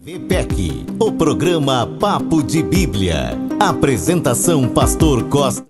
VPEC, o programa Papo de Bíblia. Apresentação Pastor Costa.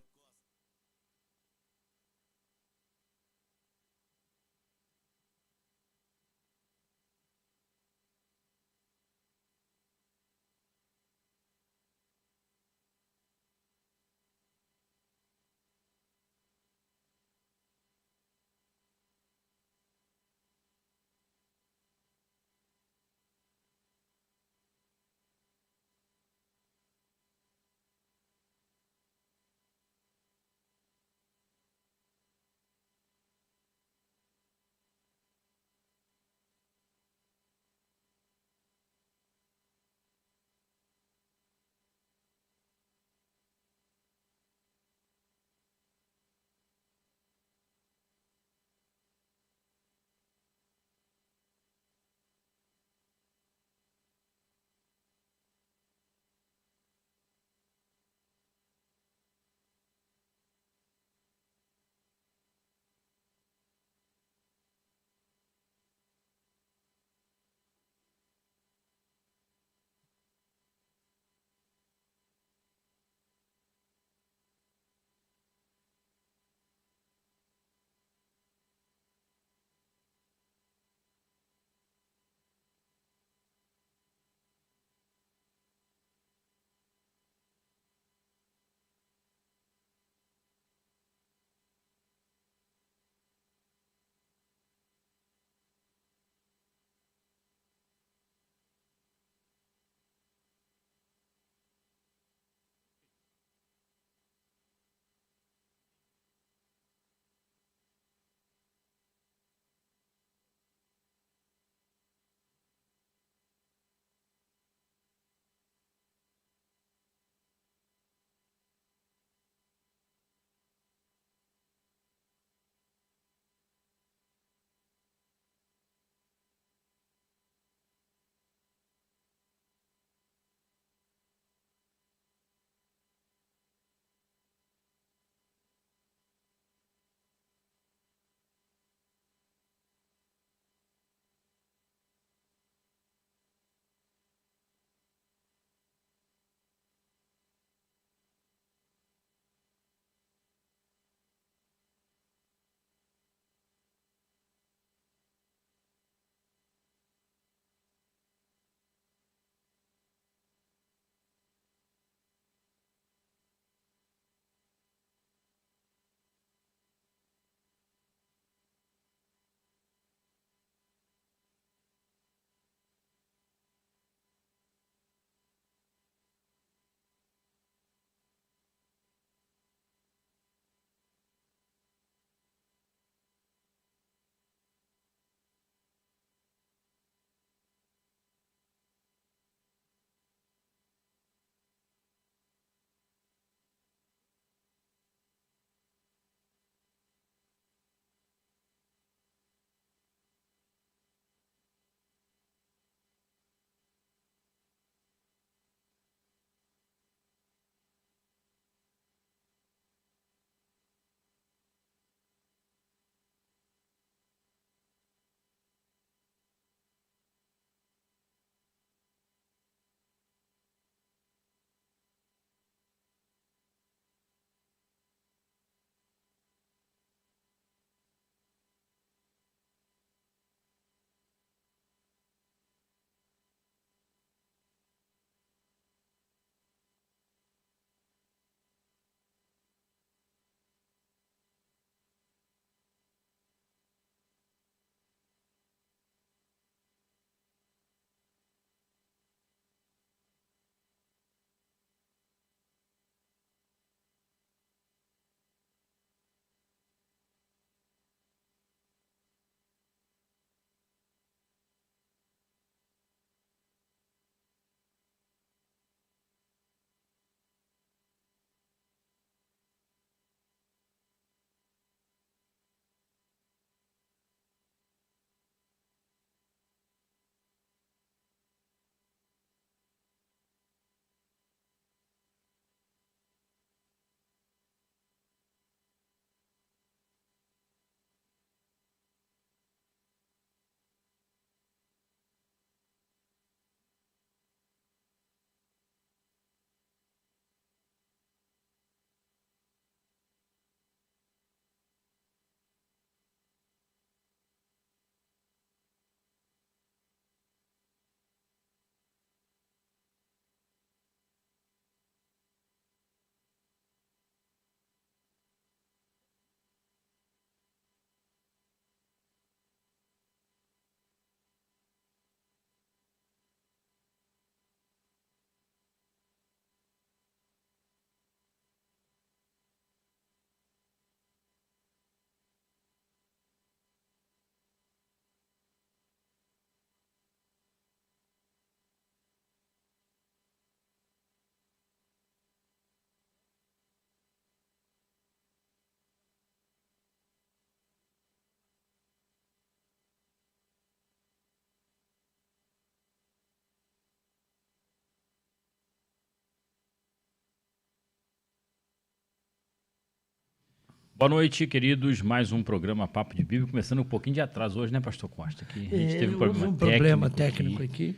Boa noite, queridos. Mais um programa Papo de Bíblia, começando um pouquinho de atraso hoje, né, pastor Costa? Que a gente teve um problema técnico aqui.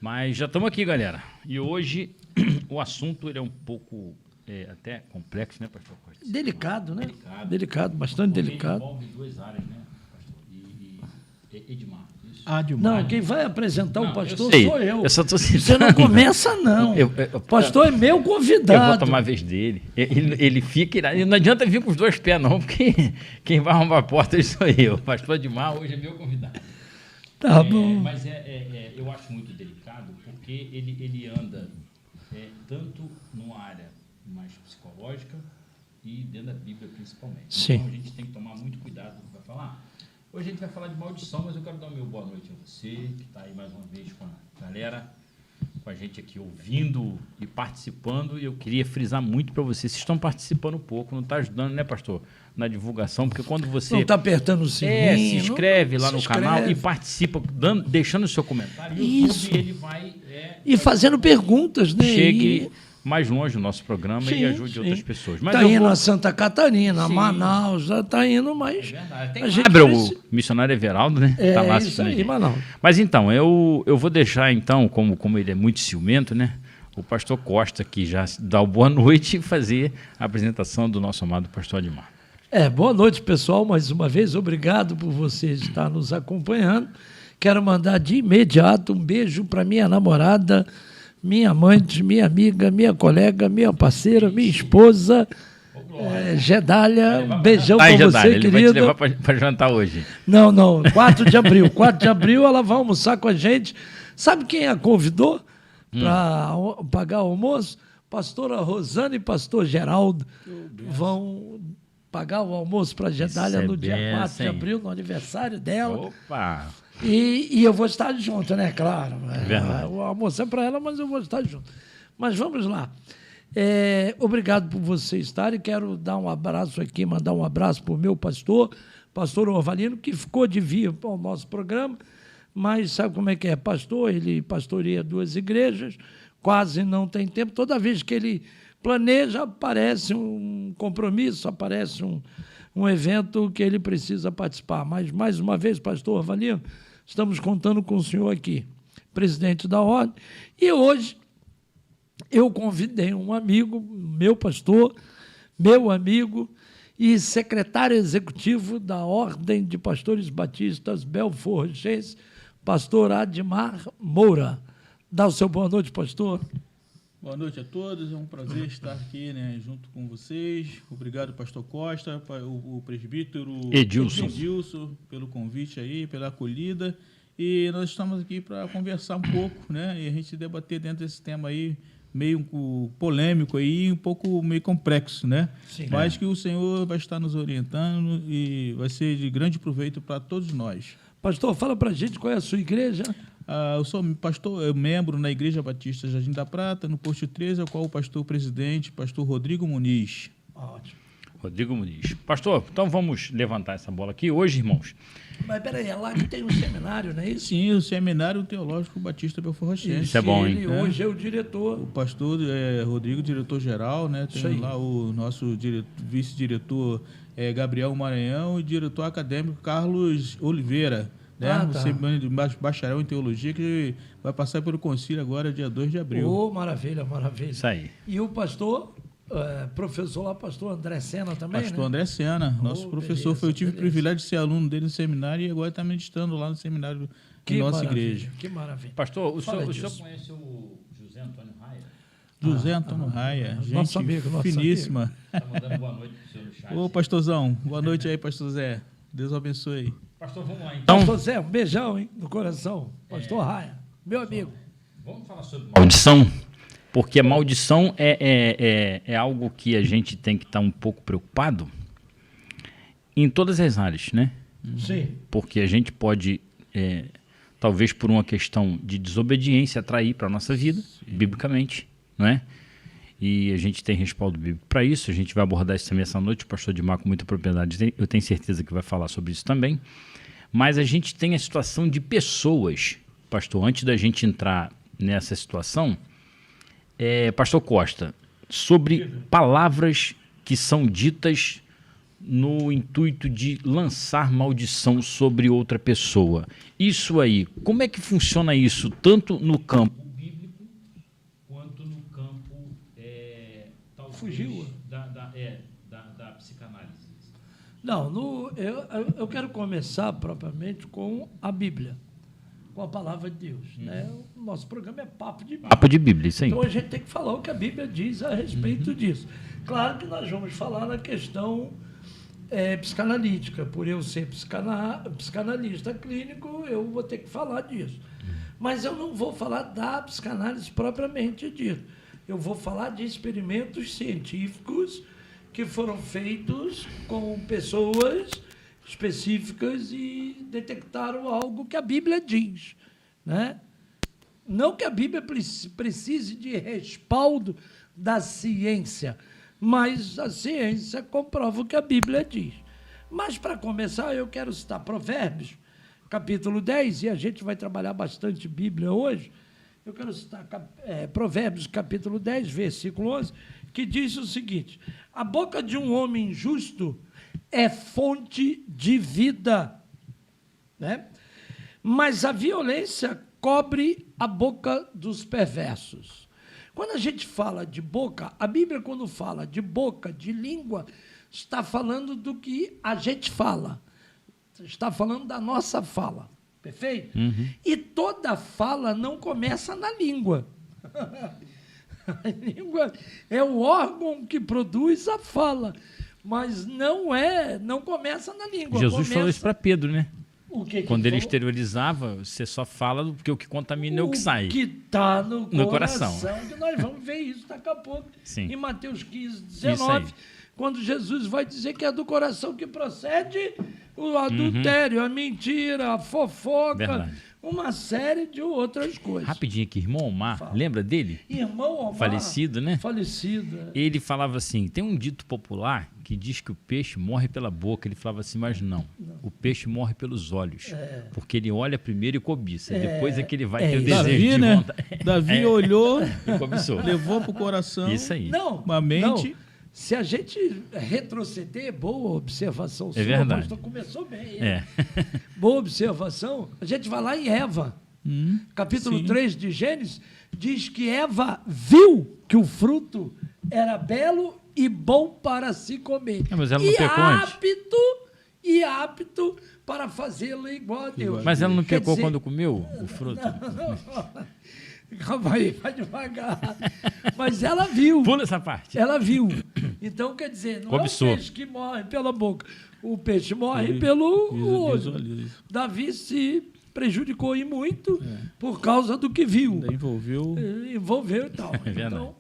Mas já estamos aqui, galera. E hoje o assunto ele é um pouco até complexo, né, pastor Costa? Delicado, né? Delicado, bastante delicado. Envolve duas áreas, né, pastor? E Edmar. Isso. Não, quem vai apresentar o pastor sou eu. Eu só tô citando. Você não começa, não. O pastor é meu convidado. Eu vou tomar a vez dele. Ele fica... Não adianta vir com os dois pés, não, porque quem vai arrombar a porta sou eu. O pastor Edmar hoje é meu convidado. Tá bom. Mas eu acho muito delicado, porque ele anda tanto numa área mais psicológica e dentro da Bíblia, principalmente. Sim. Então, a gente tem que tomar muito cuidado com o que vai falar. Hoje a gente vai falar de maldição, mas eu quero dar o meu boa noite a você, que está aí mais uma vez com a galera, com a gente aqui ouvindo e participando. E eu queria frisar muito para vocês estão participando um pouco, não está ajudando, né, pastor? Na divulgação, porque quando você... Não está apertando o sininho. se inscreve lá no canal e participa, deixando o seu comentário. Isso. E ele vai... E fazendo perguntas, né? Chegue mais longe do nosso programa e ajude outras pessoas. Está indo a Santa Catarina, a Manaus, já está indo, mas... A gente o missionário Everaldo, né? Tá lá isso aí, Manaus. Mas então, eu vou deixar, então, como ele é muito ciumento, né? O pastor Costa, que já dá o boa noite, e fazer a apresentação do nosso amado pastor Admar. Boa noite, pessoal. Mais uma vez, obrigado por você estar nos acompanhando. Quero mandar de imediato um beijo para minha namorada, minha amante, minha amiga, minha colega, minha parceira, minha esposa, Gedália. Um beijão para você, ele querido. Ele vai te levar para jantar hoje. Não, 4 de abril. 4 de abril ela vai almoçar com a gente. Sabe quem a convidou para pagar o almoço? Pastora Rosana e pastor Geraldo vão pagar o almoço para a Gedália no dia 4 de abril, no aniversário dela. Opa! E eu vou estar junto, né? Claro. O almoço é para ela, mas eu vou estar junto. Mas vamos lá. Obrigado por você estar e quero dar um abraço aqui, mandar um abraço para o meu pastor Orvalino, que ficou de vir para o nosso programa, mas sabe como é que é? Pastor, ele pastoreia 2 igrejas, quase não tem tempo. Toda vez que ele planeja, aparece um compromisso, aparece um evento que ele precisa participar. Mas, mais uma vez, pastor Orvalino, estamos contando com o senhor aqui, presidente da Ordem, e hoje eu convidei um amigo, meu pastor, meu amigo e secretário executivo da Ordem de Pastores Batistas Belfort Roxense, pastor Admar Moura. Dá o seu boa noite, pastor. Boa noite a todos, é um prazer estar aqui, né, junto com vocês. Obrigado, pastor Costa, o presbítero Edilson, pelo convite aí, pela acolhida. E nós estamos aqui para conversar um pouco, né, e a gente debater dentro desse tema aí, meio polêmico aí, um pouco meio complexo, né? Sim, mas que o Senhor vai estar nos orientando e vai ser de grande proveito para todos nós. Pastor, fala para a gente qual é a sua igreja. Eu sou membro na Igreja Batista Jardim da Prata, no posto 13, ao qual o pastor-presidente, pastor Rodrigo Muniz. Ótimo. Rodrigo Muniz. Pastor, então vamos levantar essa bola aqui hoje, irmãos. Mas peraí, é lá que tem um seminário, não é isso? Sim, o Seminário Teológico Batista Belfort Roxense. Isso é bom, hein? Ele hoje é o diretor. O pastor Rodrigo, diretor-geral, né? Tem lá o nosso vice-diretor Gabriel Maranhão e diretor acadêmico Carlos Oliveira. Né? Bacharel em teologia, que vai passar pelo concílio agora, dia 2 de abril. Maravilha, maravilha. Isso aí. E o pastor, professor lá, pastor André Sena também, pastor né? André Sena, nosso professor. Eu tive o privilégio de ser aluno dele no seminário e agora está ministrando lá no seminário da nossa igreja. Que maravilha. Pastor, o senhor conhece o José Antônio Raia? José Antônio Raia, gente nosso amigo, finíssima. Está mandando boa noite para o senhor no chat. Ô, pastorzão, boa noite aí, pastor Zé. Deus abençoe. Pastor, vamos lá então. Pastor Zé, um beijão, hein, no coração. Pastor Raia, meu amigo. Vamos falar sobre maldição, porque a maldição é algo que a gente tem que estar um pouco preocupado em todas as áreas, né? Sim. Porque a gente pode, talvez por uma questão de desobediência, atrair para a nossa vida, biblicamente, não é? E a gente tem respaldo bíblico para isso. A gente vai abordar isso também essa noite. O pastor Edmar, com muita propriedade, eu tenho certeza que vai falar sobre isso também. Mas a gente tem a situação de pessoas, pastor, antes da gente entrar nessa situação, pastor Costa, sobre palavras que são ditas no intuito de lançar maldição sobre outra pessoa. Isso aí, como é que funciona isso, tanto no campo bíblico, quanto no campo da psicanálise? Não, eu quero começar propriamente com a Bíblia, com a palavra de Deus. Né? O nosso programa é Papo de Bíblia. Papo de Bíblia, isso aí. Então a gente tem que falar o que a Bíblia diz a respeito disso. Claro que nós vamos falar na questão psicanalítica. Por eu ser psicanalista clínico, eu vou ter que falar disso. Mas eu não vou falar da psicanálise propriamente dita. Eu vou falar de experimentos científicos que foram feitos com pessoas específicas e detectaram algo que a Bíblia diz, né? Não que a Bíblia precise de respaldo da ciência, mas a ciência comprova o que a Bíblia diz. Mas, para começar, eu quero citar Provérbios, capítulo 10, e a gente vai trabalhar bastante Bíblia hoje. Eu quero citar Provérbios, capítulo 10, versículo 11, que diz o seguinte: a boca de um homem justo é fonte de vida, né? Mas a violência cobre a boca dos perversos. Quando a gente fala de boca, a Bíblia, quando fala de boca, de língua, está falando do que a gente fala. Está falando da nossa fala. Perfeito? E toda fala não começa na língua. A língua é o órgão que produz a fala, mas não começa na língua. Jesus falou isso para Pedro, né? Quando ele falou? Exteriorizava, você só fala porque o que contamina é o que sai. O que está no coração. Que nós vamos ver isso daqui a pouco. Sim. Em Mateus 15, 19, quando Jesus vai dizer que é do coração que procede o adultério, a mentira, a fofoca, Verdade. Uma série de outras coisas. Rapidinho aqui, irmão Omar, lembra dele? Irmão Omar. Falecido, né? Falecido. Ele falava assim, tem um dito popular que diz que o peixe morre pela boca. Ele falava assim, mas não. O peixe morre pelos olhos. Porque ele olha primeiro e cobiça. Depois é que ele vai ter o desejo Davi, de né? vontade. Davi olhou, E cobiçou. levou pro coração. Isso aí. Uma mente. Não. Se a gente retroceder, boa observação sua, verdade. o pastor começou bem. Boa observação. A gente vai lá em Eva, capítulo 3 de Gênesis, diz que Eva viu que o fruto era belo e bom para se comer. Mas ela não pecou antes. Apto para fazê-lo igual a Deus. Mas ela não Quer pecou dizer, quando comeu o fruto? Calma aí, vai devagar. Mas ela viu. Pula essa parte. Ela viu. Então, quer dizer, não Cobiçou. é o peixe que morre pela boca. O peixe morre pelo olho. Davi se prejudicou e muito por causa do que viu. Envolveu e tal. É verdade.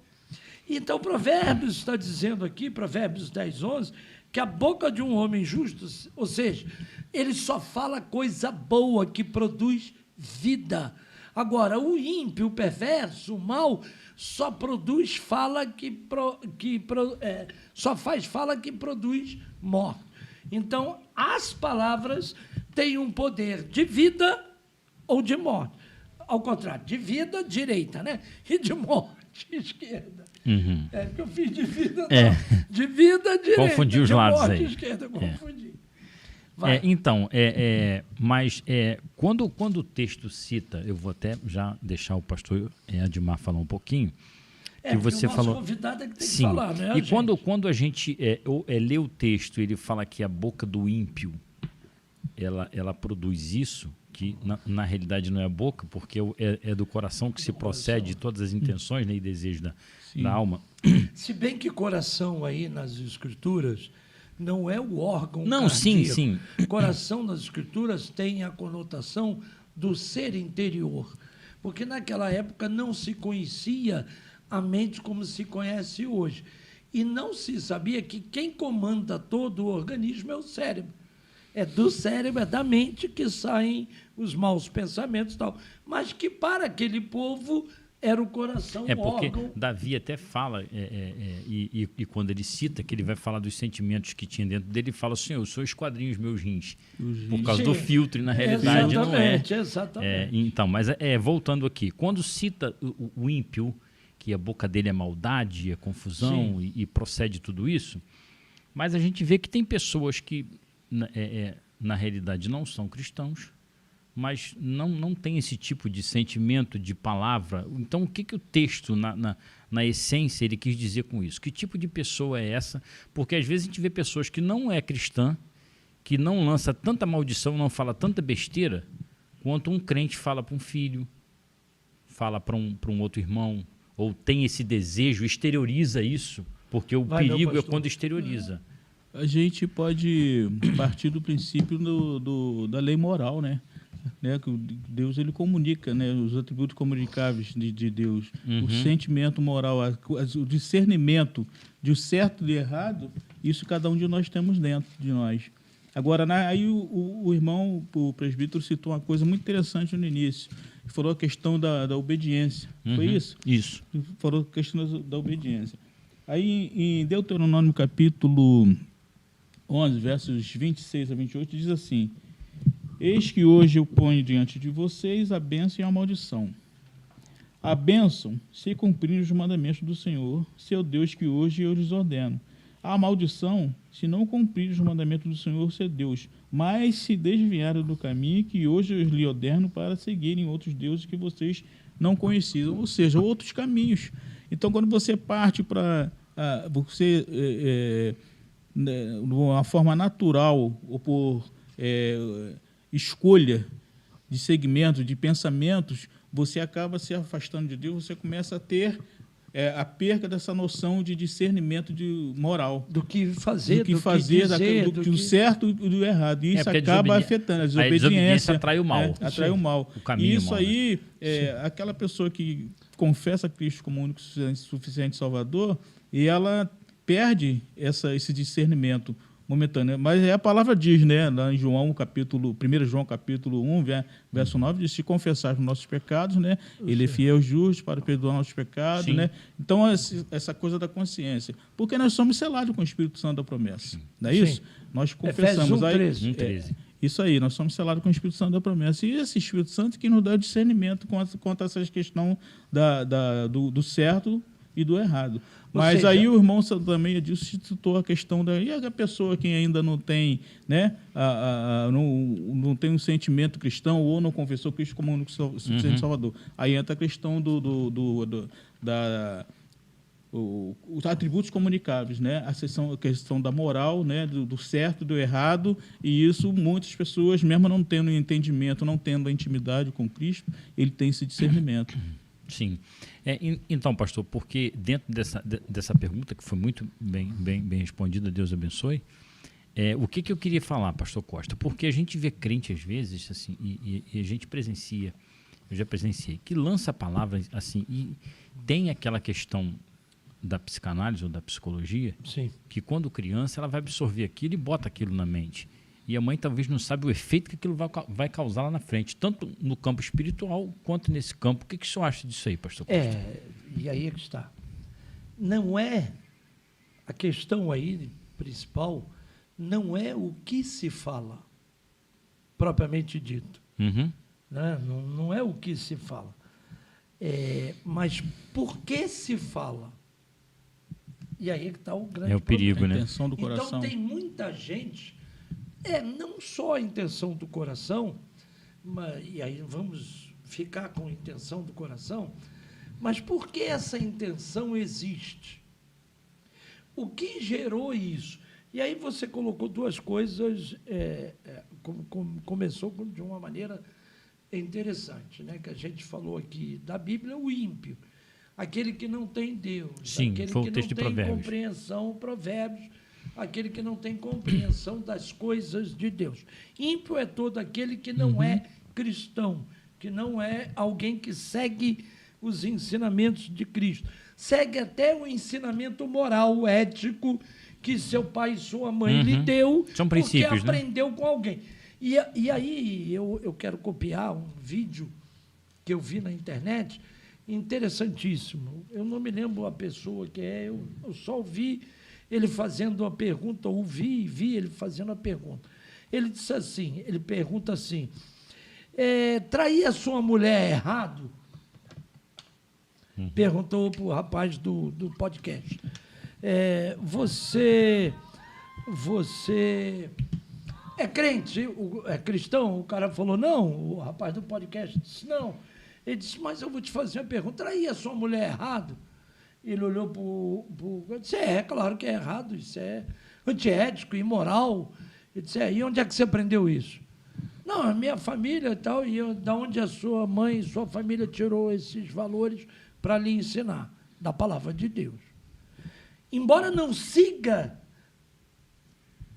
Então, Provérbios está dizendo aqui, Provérbios 10, 11, que a boca de um homem justo, ou seja, ele só fala coisa boa que produz vida. Agora, o ímpio, o perverso, o mal, só produz fala só faz fala que produz morte. Então, as palavras têm um poder de vida ou de morte. Ao contrário, de vida, direita, né? E de morte, esquerda. Porque eu fiz de vida, não. De vida, direita. Confundi os de lados morte, aí. esquerda, confundi. Quando o texto cita, eu vou até já deixar o pastor Admar falar um pouquinho, que você o nosso falou. convidado é que tem Sim. que falar, né? E quando a gente lê o texto, ele fala que a boca do ímpio ela produz isso, que na realidade não é a boca, porque é do coração que se procede todas as intenções, né, e desejos da alma. Se bem que coração aí nas escrituras não é o órgão Não, cardíaco. sim. Coração nas escrituras tem a conotação do ser interior, porque naquela época não se conhecia a mente como se conhece hoje. E não se sabia que quem comanda todo o organismo é o cérebro. É do cérebro, é da mente que saem os maus pensamentos e tal. Mas que para aquele povo era o coração, o porque órgão. Davi até fala, e quando ele cita que ele vai falar dos sentimentos que tinha dentro dele, ele fala assim, eu sou esquadrinho os meus rins, por causa do filtro, e na realidade não é. Exatamente. Então, mas voltando aqui, quando cita o ímpio, que a boca dele é maldade, é confusão e procede tudo isso, Mas a gente vê que tem pessoas que, na realidade, não são cristãos, mas não tem esse tipo de sentimento, de palavra. Então, o que o texto, na essência, ele quis dizer com isso? Que tipo de pessoa é essa? Porque, às vezes, a gente vê pessoas que não é cristã, que não lança tanta maldição, não fala tanta besteira, quanto um crente fala para um filho, fala para um outro irmão, ou tem esse desejo, exterioriza isso, porque o perigo é quando exterioriza. A gente pode partir do princípio da lei moral, né? Que Deus ele comunica, né? Os atributos comunicáveis de Deus, o sentimento moral, o discernimento de o certo e do errado, isso cada um de nós temos dentro de nós. Agora, aí o irmão, o presbítero, citou uma coisa muito interessante no início. Ele falou a questão da obediência. Foi isso? Isso. Ele falou a questão da obediência. Aí, em Deuteronômio, capítulo 11, versos 26 a 28, diz assim: eis que hoje eu ponho diante de vocês a bênção e a maldição. A bênção, se cumprir os mandamentos do Senhor, seu Deus, que hoje eu lhes ordeno. A maldição, se não cumprir os mandamentos do Senhor, seu Deus, mas se desviarem do caminho que hoje eu lhes ordeno para seguirem outros deuses que vocês não conheciam, ou seja, outros caminhos. Então, quando você parte para você, de uma forma natural, ou por escolha de segmentos, de pensamentos, você acaba se afastando de Deus, você começa a ter a perca dessa noção de discernimento de moral. Do que fazer, do certo e do errado. E isso acaba afetando. A desobediência atrai o mal. Atrai o mal. O caminho e isso mal, aí, aquela pessoa que confessa Cristo como único suficiente Salvador, e ela perde esse discernimento momentâneo. Mas a palavra diz, né, lá em 1 João capítulo 1, verso 9, diz: se confessar os nossos pecados, né, ele é fiel e justo para perdoar nossos pecados, né? Então, essa coisa da consciência. Porque nós somos selados com o Espírito Santo da promessa. Não é isso? Nós confessamos. Efésios 1:13. Isso aí, nós somos selados com o Espírito Santo da promessa. E esse Espírito Santo que nos dá discernimento quanto a essa questão do certo e do errado. Mas aí o irmão também Edilson citou a questão e a pessoa que ainda não tem, né, não tem um sentimento cristão ou não confessou Cristo como único suficiente Salvador. Aí entra a questão os atributos comunicáveis, né? A questão da moral, né? do certo e do errado, e isso muitas pessoas, mesmo não tendo entendimento, não tendo a intimidade com Cristo, ele tem esse discernimento. Sim. Então, pastor, porque dentro dessa pergunta, que foi muito bem respondida, Deus abençoe, o que eu queria falar, pastor Costa? Porque a gente vê crente, às vezes, assim, e a gente presencia, eu já presenciei, que lança palavras assim, e tem aquela questão da psicanálise ou da psicologia, sim, que quando criança ela vai absorver aquilo e bota aquilo na mente. E a mãe talvez não sabe o efeito que aquilo vai causar lá na frente, tanto no campo espiritual quanto nesse campo. O que o senhor acha disso aí, pastor Costa? E aí é que está. Não é a questão aí principal, não é o que se fala, propriamente dito. Uhum. Né? Não é o que se fala. Mas por que se fala? E aí é que está o grande o perigo, problema. né? A intenção do coração. Então tem muita gente, não só a intenção do coração, e aí vamos ficar com a intenção do coração, mas por que essa intenção existe? O que gerou isso? E aí você colocou duas coisas, começou de uma maneira interessante, né? Que a gente falou aqui da Bíblia, o ímpio, aquele que não tem Deus, sim, aquele foi o que texto não de tem Provérbios. compreensão, Provérbios, aquele que não tem compreensão das coisas de Deus. Ímpio é todo aquele que não é cristão, que não é alguém que segue os ensinamentos de Cristo. Segue até o ensinamento moral, ético, que seu pai e sua mãe lhe deu, são princípios, porque aprendeu com alguém. E aí eu quero copiar um vídeo que eu vi na internet, interessantíssimo. Eu não me lembro a pessoa que eu só ouvi ele fazendo uma pergunta, vi ele fazendo a pergunta. Ele disse assim, ele pergunta assim, trair a sua mulher é errado? Perguntou para o rapaz do podcast. Você você é crente, é cristão? O cara falou, não. O rapaz do podcast disse, não. Ele disse, mas eu vou te fazer uma pergunta. Trair a sua mulher errado? Ele olhou para o... disse, claro que é errado. Isso é antiético, imoral. Ele disse, e onde é que você aprendeu isso? Não, a minha família e tal, e da onde a sua mãe e sua família tirou esses valores para lhe ensinar? Da palavra de Deus. Embora não siga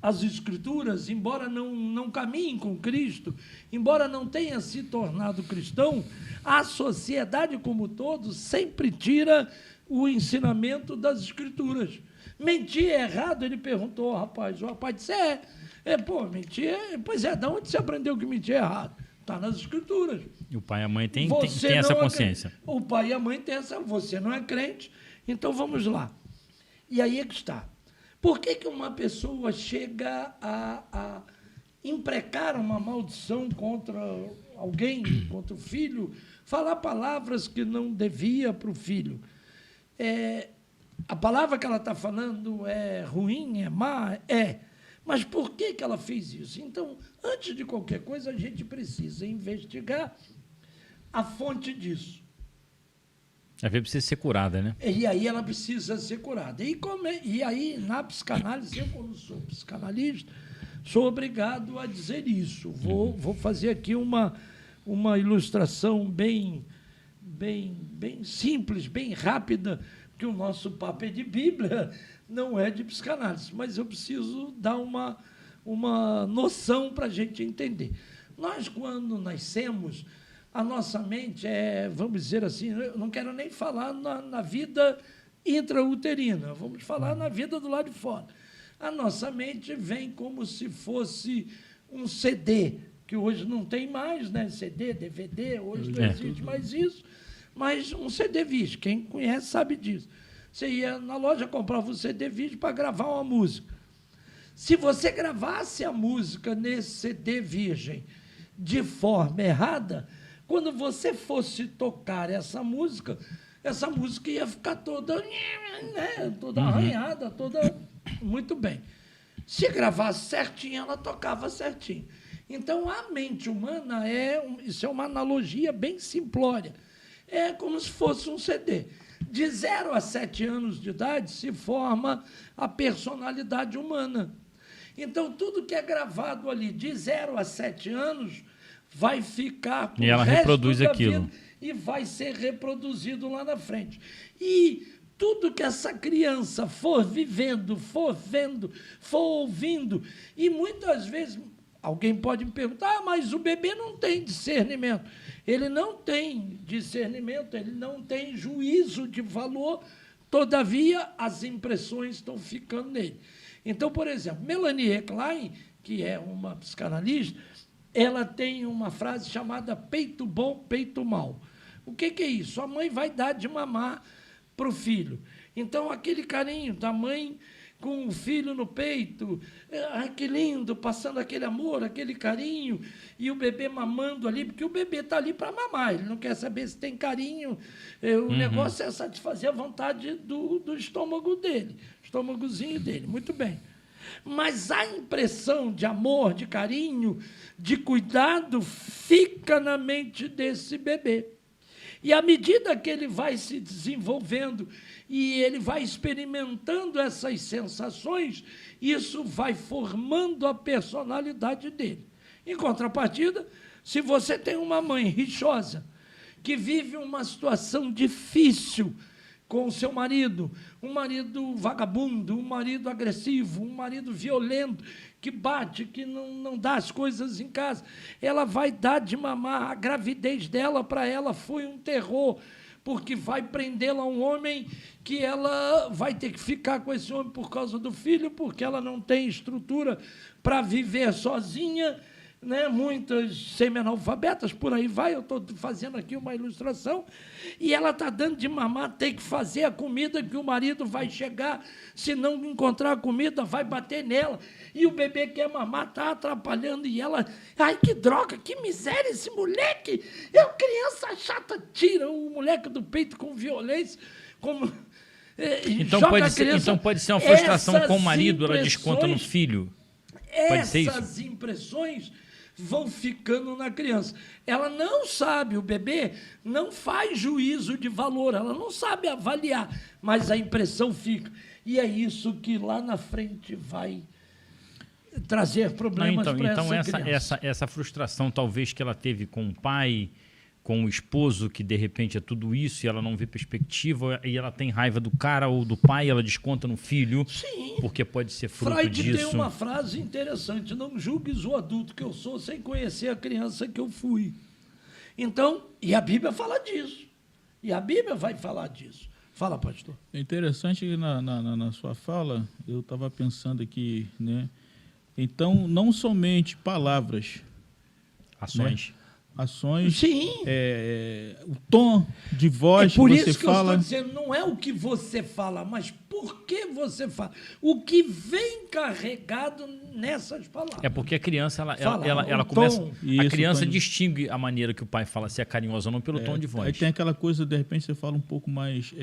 as Escrituras, embora não caminhe com Cristo, embora não tenha se tornado cristão, a sociedade como um todo sempre tira o ensinamento das Escrituras. Mentir é errado? Ele perguntou ao rapaz. O rapaz disse, mentir pois é, de onde você aprendeu que mentir é errado? Está nas Escrituras. E o pai e a mãe tem essa consciência. O pai e a mãe têm essa... Você não é crente, então vamos lá. E aí é que está. Por que uma pessoa chega a imprecar uma maldição contra alguém, contra o filho, falar palavras que não devia para o filho? A palavra que ela está falando é ruim, é má? Mas por que ela fez isso? Então, antes de qualquer coisa, a gente precisa investigar a fonte disso. A vida precisa ser curada, né? E aí ela precisa ser curada. E aí, na psicanálise, eu, como sou psicanalista, sou obrigado a dizer isso. Vou fazer aqui uma ilustração bem simples, bem rápida, que o nosso papo é de Bíblia, não é de psicanálise, mas eu preciso dar uma noção para a gente entender. Nós, quando nascemos, a nossa mente vamos dizer assim, eu não quero nem falar na vida intrauterina, vamos falar na vida do lado de fora. A nossa mente vem como se fosse um CD, que hoje não tem mais, né? CD, DVD, hoje não existe mais isso, mas um CD vídeo, quem conhece sabe disso. Você ia na loja, comprava um CD vídeo para gravar uma música. Se você gravasse a música nesse CD virgem de forma errada, quando você fosse tocar essa música ia ficar toda arranhada, toda... Muito bem. Se gravasse certinho, ela tocava certinho. Então, a mente humana isso é uma analogia bem simplória. É como se fosse um CD. De 0 a 7 anos de idade se forma a personalidade humana. Então, tudo que é gravado ali de 0 a 7 anos vai ficar e ela reproduz aquilo e vai ser reproduzido lá na frente. E tudo que essa criança for vivendo, for vendo, for ouvindo, e muitas vezes alguém pode me perguntar, mas o bebê não tem discernimento. Ele não tem discernimento, ele não tem juízo de valor, todavia as impressões estão ficando nele. Então, por exemplo, Melanie Klein, que é uma psicanalista, ela tem uma frase chamada peito bom, peito mal. O que é isso? A mãe vai dar de mamar para o filho. Então, aquele carinho da mãe com o filho no peito, que lindo, passando aquele amor, aquele carinho, e o bebê mamando ali, porque o bebê está ali para mamar, ele não quer saber se tem carinho, o negócio é satisfazer a vontade do estômago dele, estômagozinho dele, muito bem. Mas a impressão de amor, de carinho, de cuidado, fica na mente desse bebê. E à medida que ele vai se desenvolvendo e ele vai experimentando essas sensações, isso vai formando a personalidade dele. Em contrapartida, se você tem uma mãe rixosa, que vive uma situação difícil com o seu marido, um marido vagabundo, um marido agressivo, um marido violento, que bate, que não dá as coisas em casa, ela vai dar de mamar. A gravidez dela, para ela, foi um terror, porque vai prendê-la a um homem que ela vai ter que ficar com esse homem por causa do filho, porque ela não tem estrutura para viver sozinha, né? Muitas semi-analfabetas, por aí vai, eu estou fazendo aqui uma ilustração, e ela está dando de mamar, tem que fazer a comida que o marido vai chegar, se não encontrar a comida, vai bater nela, e o bebê quer mamar, está atrapalhando, e ela, ai, que droga, que miséria esse moleque, criança chata, tira o moleque do peito com violência, como... Então pode ser uma frustração com o marido, ela desconta no filho. Pode ser isso? Essas impressões vão ficando na criança. Ela não sabe, o bebê não faz juízo de valor, ela não sabe avaliar, mas a impressão fica. E é isso que lá na frente vai trazer problemas para essa criança. Essa frustração talvez que ela teve com o pai, com o esposo, que de repente é tudo isso e ela não vê perspectiva e ela tem raiva do cara ou do pai, ela desconta no filho. Sim. Porque pode ser fruto Freud disso. tem uma frase interessante: não julgues o adulto que eu sou sem conhecer a criança que eu fui. Então, e a Bíblia fala disso. E a Bíblia vai falar disso. Fala, pastor. É interessante que na sua fala, eu estava pensando aqui, né? Então, não somente palavras, Ações. Né? Ações, Sim. O tom de voz É por que isso você que fala. eu estou dizendo, não é o que você fala, mas por que você fala. O que vem carregado nessas palavras. É porque a criança, Fala, ela o começa... tom. A criança Tom. distingue a maneira que o pai fala, se é carinhoso ou não, pelo tom de voz. Aí tem aquela coisa, de repente você fala um pouco mais,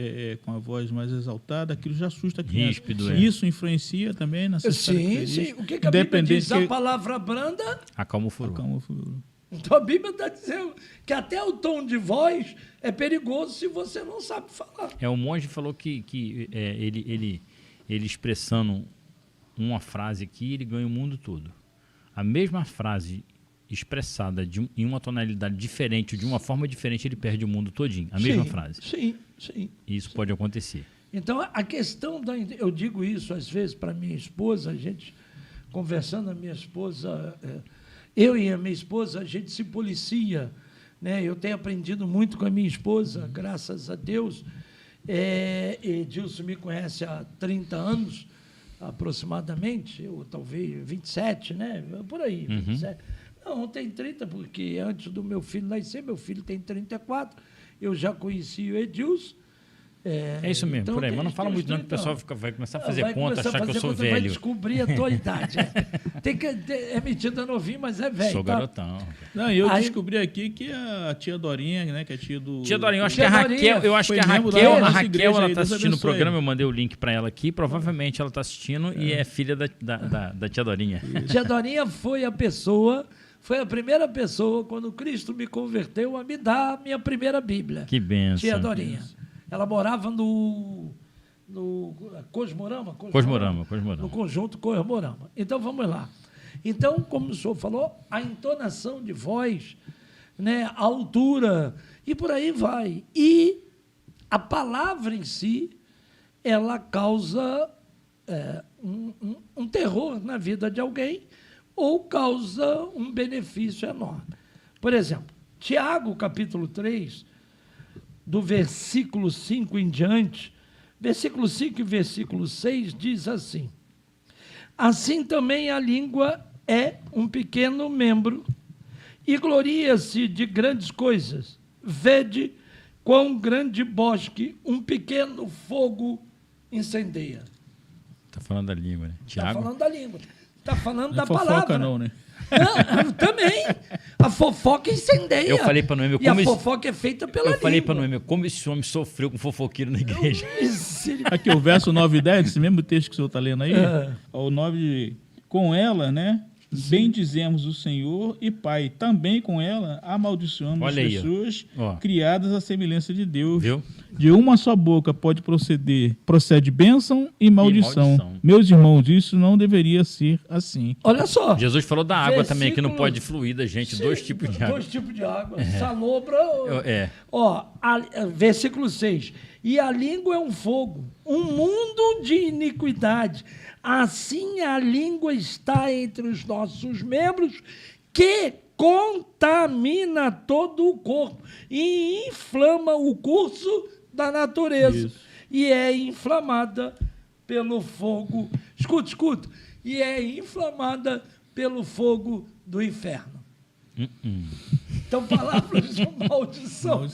com a voz mais exaltada, aquilo já assusta a criança. Ríspido, Isso influencia também nessa Sim. O que a Bíblia diz? A palavra branda... Acalma o furor. Acalma o furor. Então a Bíblia está dizendo que até o tom de voz é perigoso se você não sabe falar. O monge falou que ele expressando uma frase aqui, ele ganha o mundo todo. A mesma frase expressada em uma tonalidade diferente, de uma forma diferente, ele perde o mundo todinho. A mesma frase. Sim. E isso pode acontecer. Então, a questão eu digo isso às vezes para minha esposa, a gente conversando, a minha esposa... Eu e a minha esposa, a gente se policia, né? Eu tenho aprendido muito com a minha esposa, graças a Deus. Edilson me conhece há 30 anos, aproximadamente, ou talvez 27, né? Por aí, 27. Não tem 30, porque antes do meu filho nascer, meu filho tem 34, eu já conheci o Edilson. É isso mesmo, então, por aí. Mas não fala muito não, que o pessoal vai começar a fazer conta, achar que eu sou velho. Vai descobrir a tua idade. É metido novinho, mas é velho. Sou garotão. Não, eu descobri aqui que a tia Dorinha, né, que é tia do... Tia Dorinha, eu acho que a Raquel ela está assistindo o programa, eu mandei o link para ela aqui, provavelmente ela está assistindo e é filha da tia Dorinha. Tia Dorinha foi a primeira pessoa, quando Cristo me converteu, a me dar a minha primeira Bíblia. Que benção. Tia Dorinha. Ela morava no Cosmorama. No conjunto Cosmorama. Então, vamos lá. Então, como o senhor falou, a entonação de voz, né, a altura, e por aí vai. E a palavra em si, ela causa um terror na vida de alguém ou causa um benefício enorme. Por exemplo, Tiago, capítulo 3, do versículo 5 em diante, versículo 5 e versículo 6 diz assim: assim também a língua é um pequeno membro e gloria-se de grandes coisas. Vede quão grande bosque um pequeno fogo incendeia. Está falando da língua, né? Está falando da língua. Está falando da fofoca, palavra. não, né? Não, também. A fofoca incendeia. Eu falei para Noemi, a fofoca é feita pela língua. Eu falei para Noemi, como esse homem sofreu com fofoqueiro na igreja. Aqui o verso 9 e 10, esse mesmo texto que o senhor está lendo aí, o 9, com ela, né? Bendizemos o Senhor e Pai. Também com ela amaldiçoamos as pessoas criadas à semelhança de Deus. Viu? De uma só boca procede bênção e maldição. Meus irmãos, isso não deveria ser assim. Olha só. Jesus falou da água também, que não pode fluir da gente. Sim, 2 tipos de água. 2 tipos de água. Salobra. Versículo 6. E a língua é um fogo, um mundo de iniquidade. Assim a língua está entre os nossos membros, que contamina todo o corpo e inflama o curso da natureza. Isso. E é inflamada pelo fogo. Escuta. E é inflamada pelo fogo do inferno. Então, palavras de maldição.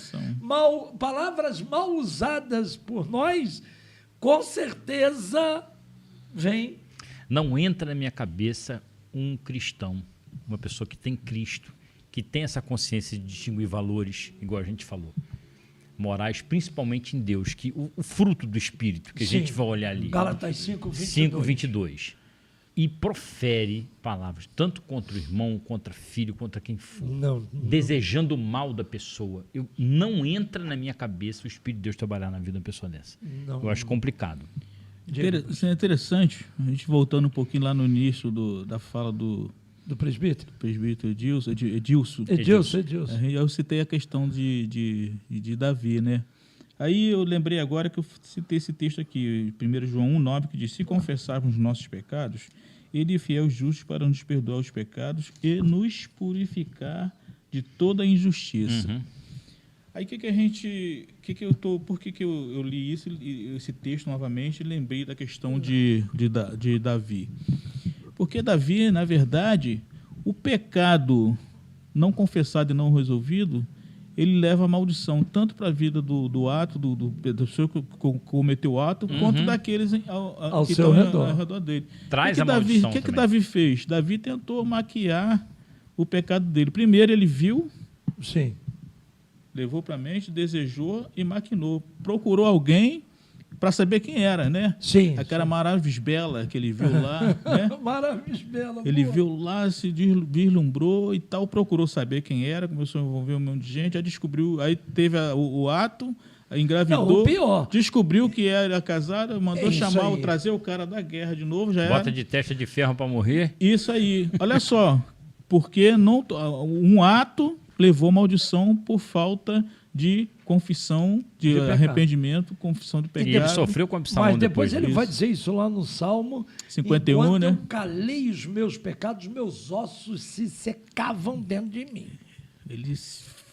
Palavras mal usadas por nós, com certeza vem. Não entra na minha cabeça um cristão, uma pessoa que tem Cristo, que tem essa consciência de distinguir valores, igual a gente falou. morais, principalmente em Deus, que o fruto do Espírito, que a gente vai olhar ali. Gálatas 5:22. 5:22. E profere palavras, tanto contra o irmão, contra filho, contra quem for, desejando o mal da pessoa. Não entra na minha cabeça o Espírito de Deus trabalhar na vida de uma pessoa dessa. Eu acho complicado. Isso é interessante, a gente voltando um pouquinho lá no início da fala do presbítero? Presbítero Edilson. Eu citei a questão de Davi, né? Aí eu lembrei agora que eu citei esse texto aqui, 1 João 1,9, que diz: se confessarmos nossos pecados, ele é fiel e justo para nos perdoar os pecados e nos purificar de toda injustiça. Aí por que eu li esse texto novamente e lembrei da questão de Davi? Porque Davi, na verdade, o pecado não confessado e não resolvido, ele leva a maldição tanto para a vida do ato, da pessoa que cometeu o ato, quanto daqueles ao que seu estão ao redor dele. Traz a maldição. O que Davi fez? Davi tentou maquiar o pecado dele. Primeiro ele viu, levou para a mente, desejou e maquinou. Procurou alguém para saber quem era, né? Aquela Maravisbela que ele viu lá, né? Maravisbela. Ele viu lá, se vislumbrou e tal, procurou saber quem era, começou a envolver um monte de gente, já descobriu, aí teve o ato, engravidou, não, o pior. Descobriu que era casada, mandou trazer o cara da guerra de novo, já bota de testa de ferro para morrer. Isso aí. Olha só, porque um ato levou maldição por falta de confissão, de arrependimento, confissão de pecado. E ele sofreu com Absalão. Mas depois ele vai dizer isso lá no Salmo 51, enquanto né? eu calei os meus pecados, meus ossos se secavam dentro de mim. Ele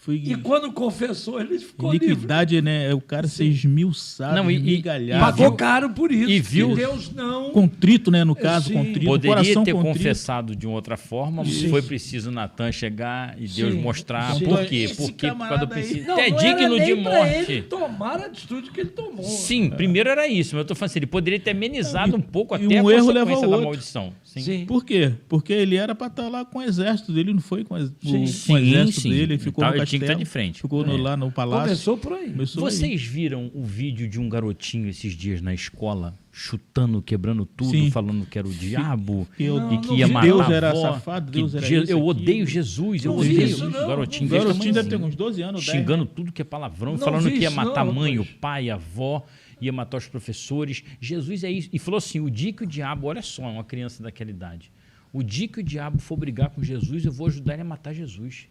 foi... E quando confessou, ele ficou iniquidade, livre. né? O cara se esmiuçado, migalhado. Pagou caro por isso. E viu Deus não... Contrito, né? No caso, contrito. Poderia ter confessado de uma outra forma, mas foi preciso Natan chegar e Deus mostrar por quê. Porque por causa do princípio. É digno de morte. Ele tomar a atitude que ele tomou. Sim, primeiro era isso, mas eu estou falando assim, ele poderia ter amenizado um pouco até a consequência da maldição. Sim. Por quê? Porque ele era para estar lá com o exército dele, não foi com o exército dele, ele ficou no castelo. Tinha que estar de frente. Ficou lá no palácio. Começou por aí. Vocês viram o vídeo de um garotinho esses dias na escola, chutando, quebrando tudo, falando que era o diabo e que ia matar Deus a avó, era safado, Deus era isso, eu odeio Jesus, eu odeio isso. O garotinho deve ter uns 12 anos, 10, xingando tudo que é palavrão, falando que ia matar a mãe, o pai, a avó, ia matar os professores. Jesus é isso. E falou assim, o dia que o diabo, olha só, uma criança daquela idade, o dia que o diabo for brigar com Jesus, eu vou ajudar ele a matar Jesus.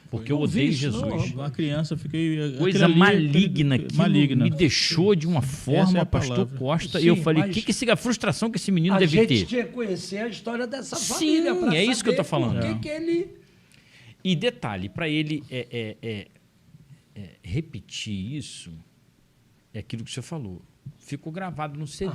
Porque eu odeio Jesus. Uma criança, eu fiquei... Coisa maligna, me deixou de uma forma, pastor Costa, e eu falei, que frustração que esse menino deve ter. A gente tinha que conhecer a história dessa família. Sim, é isso que eu estou falando. Por que ele... E detalhe, para ele repetir isso, é aquilo que o senhor falou. Ficou gravado no CD.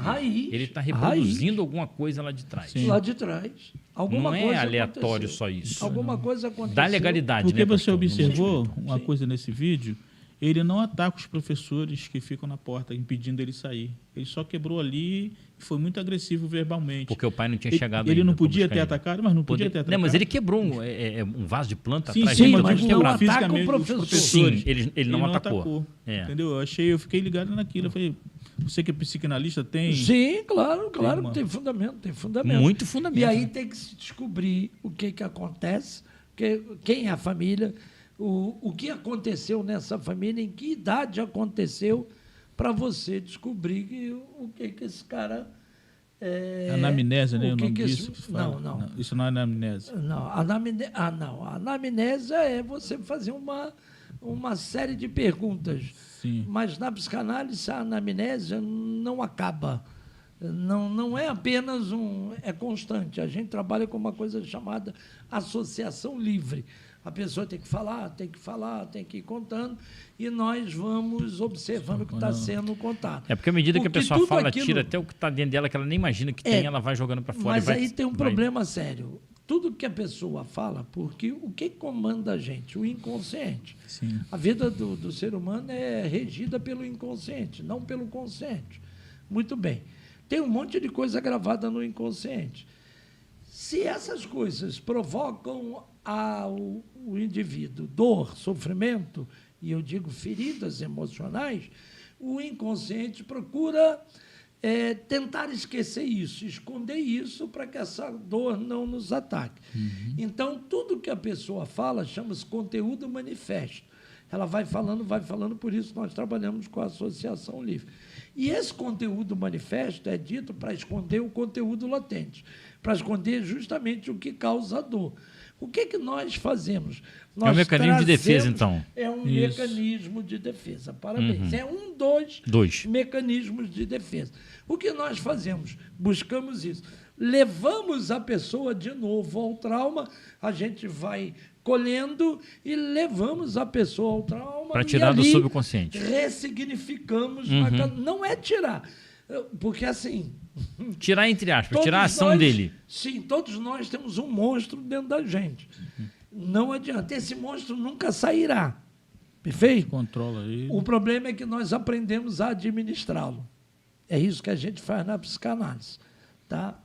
Ele está reproduzindo alguma coisa lá de trás. Sim. Lá de trás. Alguma não coisa é aleatório aconteceu. só isso. Alguma coisa aconteceu. Dá legalidade, porque né, você observou uma coisa nesse vídeo, ele não ataca os professores que ficam na porta impedindo ele sair. Ele só quebrou ali e foi muito agressivo verbalmente. Porque o pai não tinha chegado ainda. Ele não podia ter atacado, mas não podia ter atacado. Não, mas ele quebrou um vaso de planta atrás dele. Sim, mas não ataca o professor. Sim, ele não atacou. Entendeu? Eu fiquei ligado naquilo. Eu falei, você que é psicanalista tem... Sim, claro, tem fundamento, tem fundamento. Muito fundamento. E aí tem que se descobrir o que acontece, quem é a família, o que aconteceu nessa família, em que idade aconteceu, para você descobrir o que esse cara... Anamnésia, né? O nome disso? Não. Isso não é anamnésia. Não, a anamnésia é você fazer uma série de perguntas. Sim. Mas na psicanálise a anamnésia não acaba. Não é apenas é constante. A gente trabalha com uma coisa chamada associação livre. A pessoa tem que falar, tem que ir contando, e nós vamos observando o que está sendo contado. Porque à medida que a pessoa fala, ela tira até o que está dentro dela, que ela nem imagina que tem, ela vai jogando para fora. Mas aí tem um problema sério. Tudo que a pessoa fala, porque o que comanda a gente? O inconsciente. Sim. A vida do ser humano é regida pelo inconsciente, não pelo consciente. Muito bem. Tem um monte de coisa gravada no inconsciente. Se essas coisas provocam ao indivíduo dor, sofrimento, e eu digo feridas emocionais, o inconsciente procura tentar esquecer isso, esconder isso para que essa dor não nos ataque. Então, tudo que a pessoa fala chama-se conteúdo manifesto. Ela vai falando, por isso nós trabalhamos com a Associação Livre. E esse conteúdo manifesto é dito para esconder o conteúdo latente, para esconder justamente o que causa a dor. O que nós fazemos? Nós é um mecanismo de defesa, então. É um mecanismo de defesa. Parabéns. É dois mecanismos de defesa. O que nós fazemos? Buscamos isso. Levamos a pessoa de novo ao trauma, a gente vai colhendo e levamos a pessoa ao trauma. Para tirar do subconsciente. Ressignificamos. Não é tirar, porque assim... Tirar entre aspas, tirar a ação dele. Sim, todos nós temos um monstro dentro da gente. Não adianta, esse monstro nunca sairá. Perfeito? Controla ele. O problema é que nós aprendemos a administrá-lo. É isso que a gente faz na psicanálise. Tá?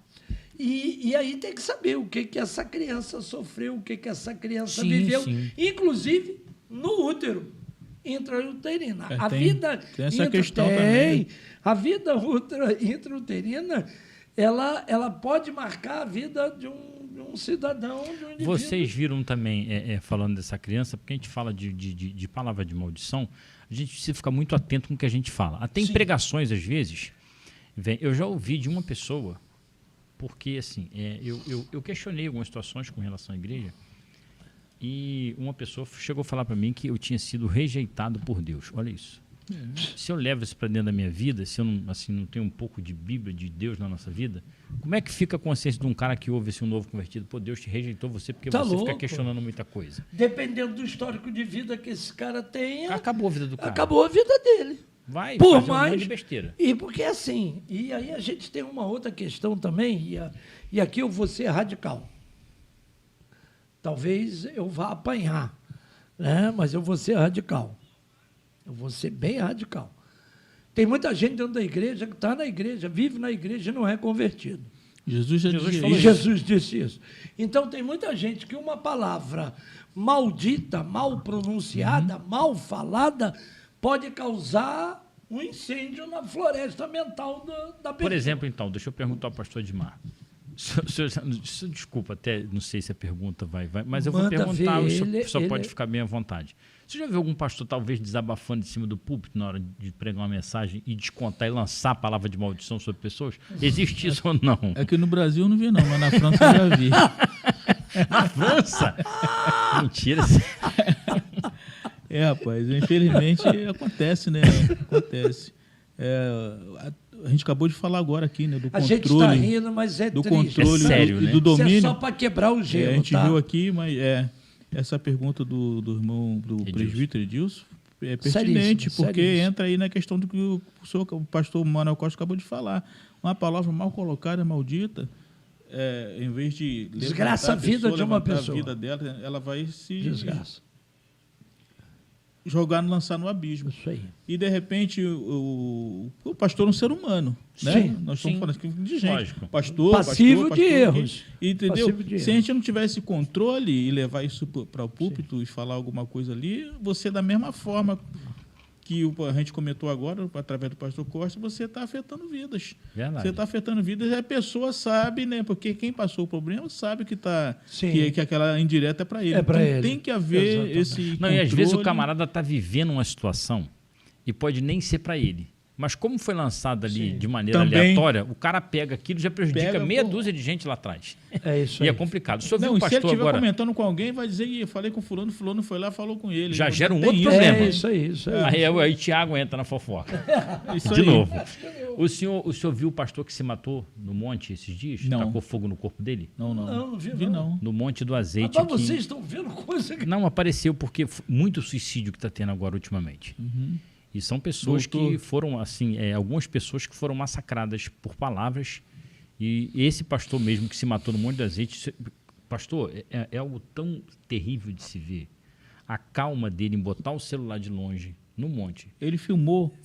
E aí tem que saber o que essa criança sofreu, o que essa criança viveu, inclusive no útero intrauterina. Tem essa questão também. A vida intrauterina, ela pode marcar a vida de um cidadão, de um indivíduo. Vocês viram também, falando dessa criança, porque a gente fala de palavra de maldição, a gente precisa ficar muito atento com o que a gente fala. Até em pregações, às vezes, eu já ouvi de uma pessoa, porque assim, eu questionei algumas situações com relação à igreja, e uma pessoa chegou a falar para mim que eu tinha sido rejeitado por Deus. Olha isso. Se eu levo isso para dentro da minha vida, se eu não tenho um pouco de Bíblia, de Deus na nossa vida, como é que fica a consciência de um cara que ouve um novo convertido? Pô, Deus te rejeitou você porque você fica questionando muita coisa. Dependendo do histórico de vida que esse cara tenha... Acabou a vida do cara. Acabou a vida dele. Vai por fazer mais um monte de besteira. E porque assim, e aí a gente tem uma outra questão também, e aqui eu vou ser radical. Talvez eu vá apanhar, né? Mas eu vou ser radical. Eu vou ser bem radical. Tem muita gente dentro da igreja que está na igreja, vive na igreja e não é convertido. Jesus disse isso. Então, tem muita gente que uma palavra maldita, mal pronunciada, mal falada, pode causar um incêndio na floresta mental da pessoa. Por exemplo, então, deixa eu perguntar ao pastor Edmar. Desculpa, até não sei se a pergunta vai mas eu vou perguntar, só pode ficar bem à vontade. Você já viu algum pastor talvez desabafando em cima do púlpito na hora de pregar uma mensagem e descontar e lançar a palavra de maldição sobre pessoas? Existe isso ou não? Aqui no Brasil eu não vi não, mas na França eu já vi. Na França? Mentira. Rapaz, infelizmente acontece, né? Acontece. A gente acabou de falar agora aqui, né? Do controle. A gente está rindo, mas é do triste. Controle sério, e né? do domínio. Isso é só para quebrar o gelo. A gente tá? viu aqui, mas essa pergunta do irmão do presbítero Edilson é pertinente, porque entra aí na questão do que o pastor Manuel Costa acabou de falar. Uma palavra mal colocada, maldita, em vez de desgraça a vida de uma pessoa. A vida dela, ela vai se desgraça. Lançar no abismo. Isso aí. E, de repente, o pastor é um ser humano. Né? Sim, nós estamos falando aqui de gente. Lógico. Passivo de erros. Entendeu? Se a gente não tiver esse controle e levar isso para o púlpito e falar alguma coisa ali, você, da mesma forma que a gente comentou agora, através do pastor Costa, você está afetando vidas. Verdade. Você está afetando vidas e a pessoa sabe, né? Porque quem passou o problema sabe que aquela indireta é para ele. Então, ele. Tem que haver esse controle. E às vezes o camarada está vivendo uma situação e pode nem ser para ele. Mas como foi lançado ali de maneira aleatória, o cara pega aquilo e já prejudica meia dúzia de gente lá atrás. É isso aí. E é complicado. Se eu se ele estiver comentando com alguém, vai dizer, eu falei com fulano foi lá, falou com ele. Já gera um outro problema. É isso aí. Aí Tiago entra na fofoca. Isso de aí. novo. O senhor viu o pastor que se matou no monte esses dias? Não. Tacou fogo no corpo dele? Não vi. No Monte do Azeite. Mas vocês estão vendo coisa que... Não, apareceu porque muito suicídio que está tendo agora ultimamente. E são pessoas que foram, assim, algumas pessoas que foram massacradas por palavras. E esse pastor mesmo que se matou no Monte do Azeite, pastor, é algo tão terrível de se ver. A calma dele em botar o celular de longe no monte. Ele filmou.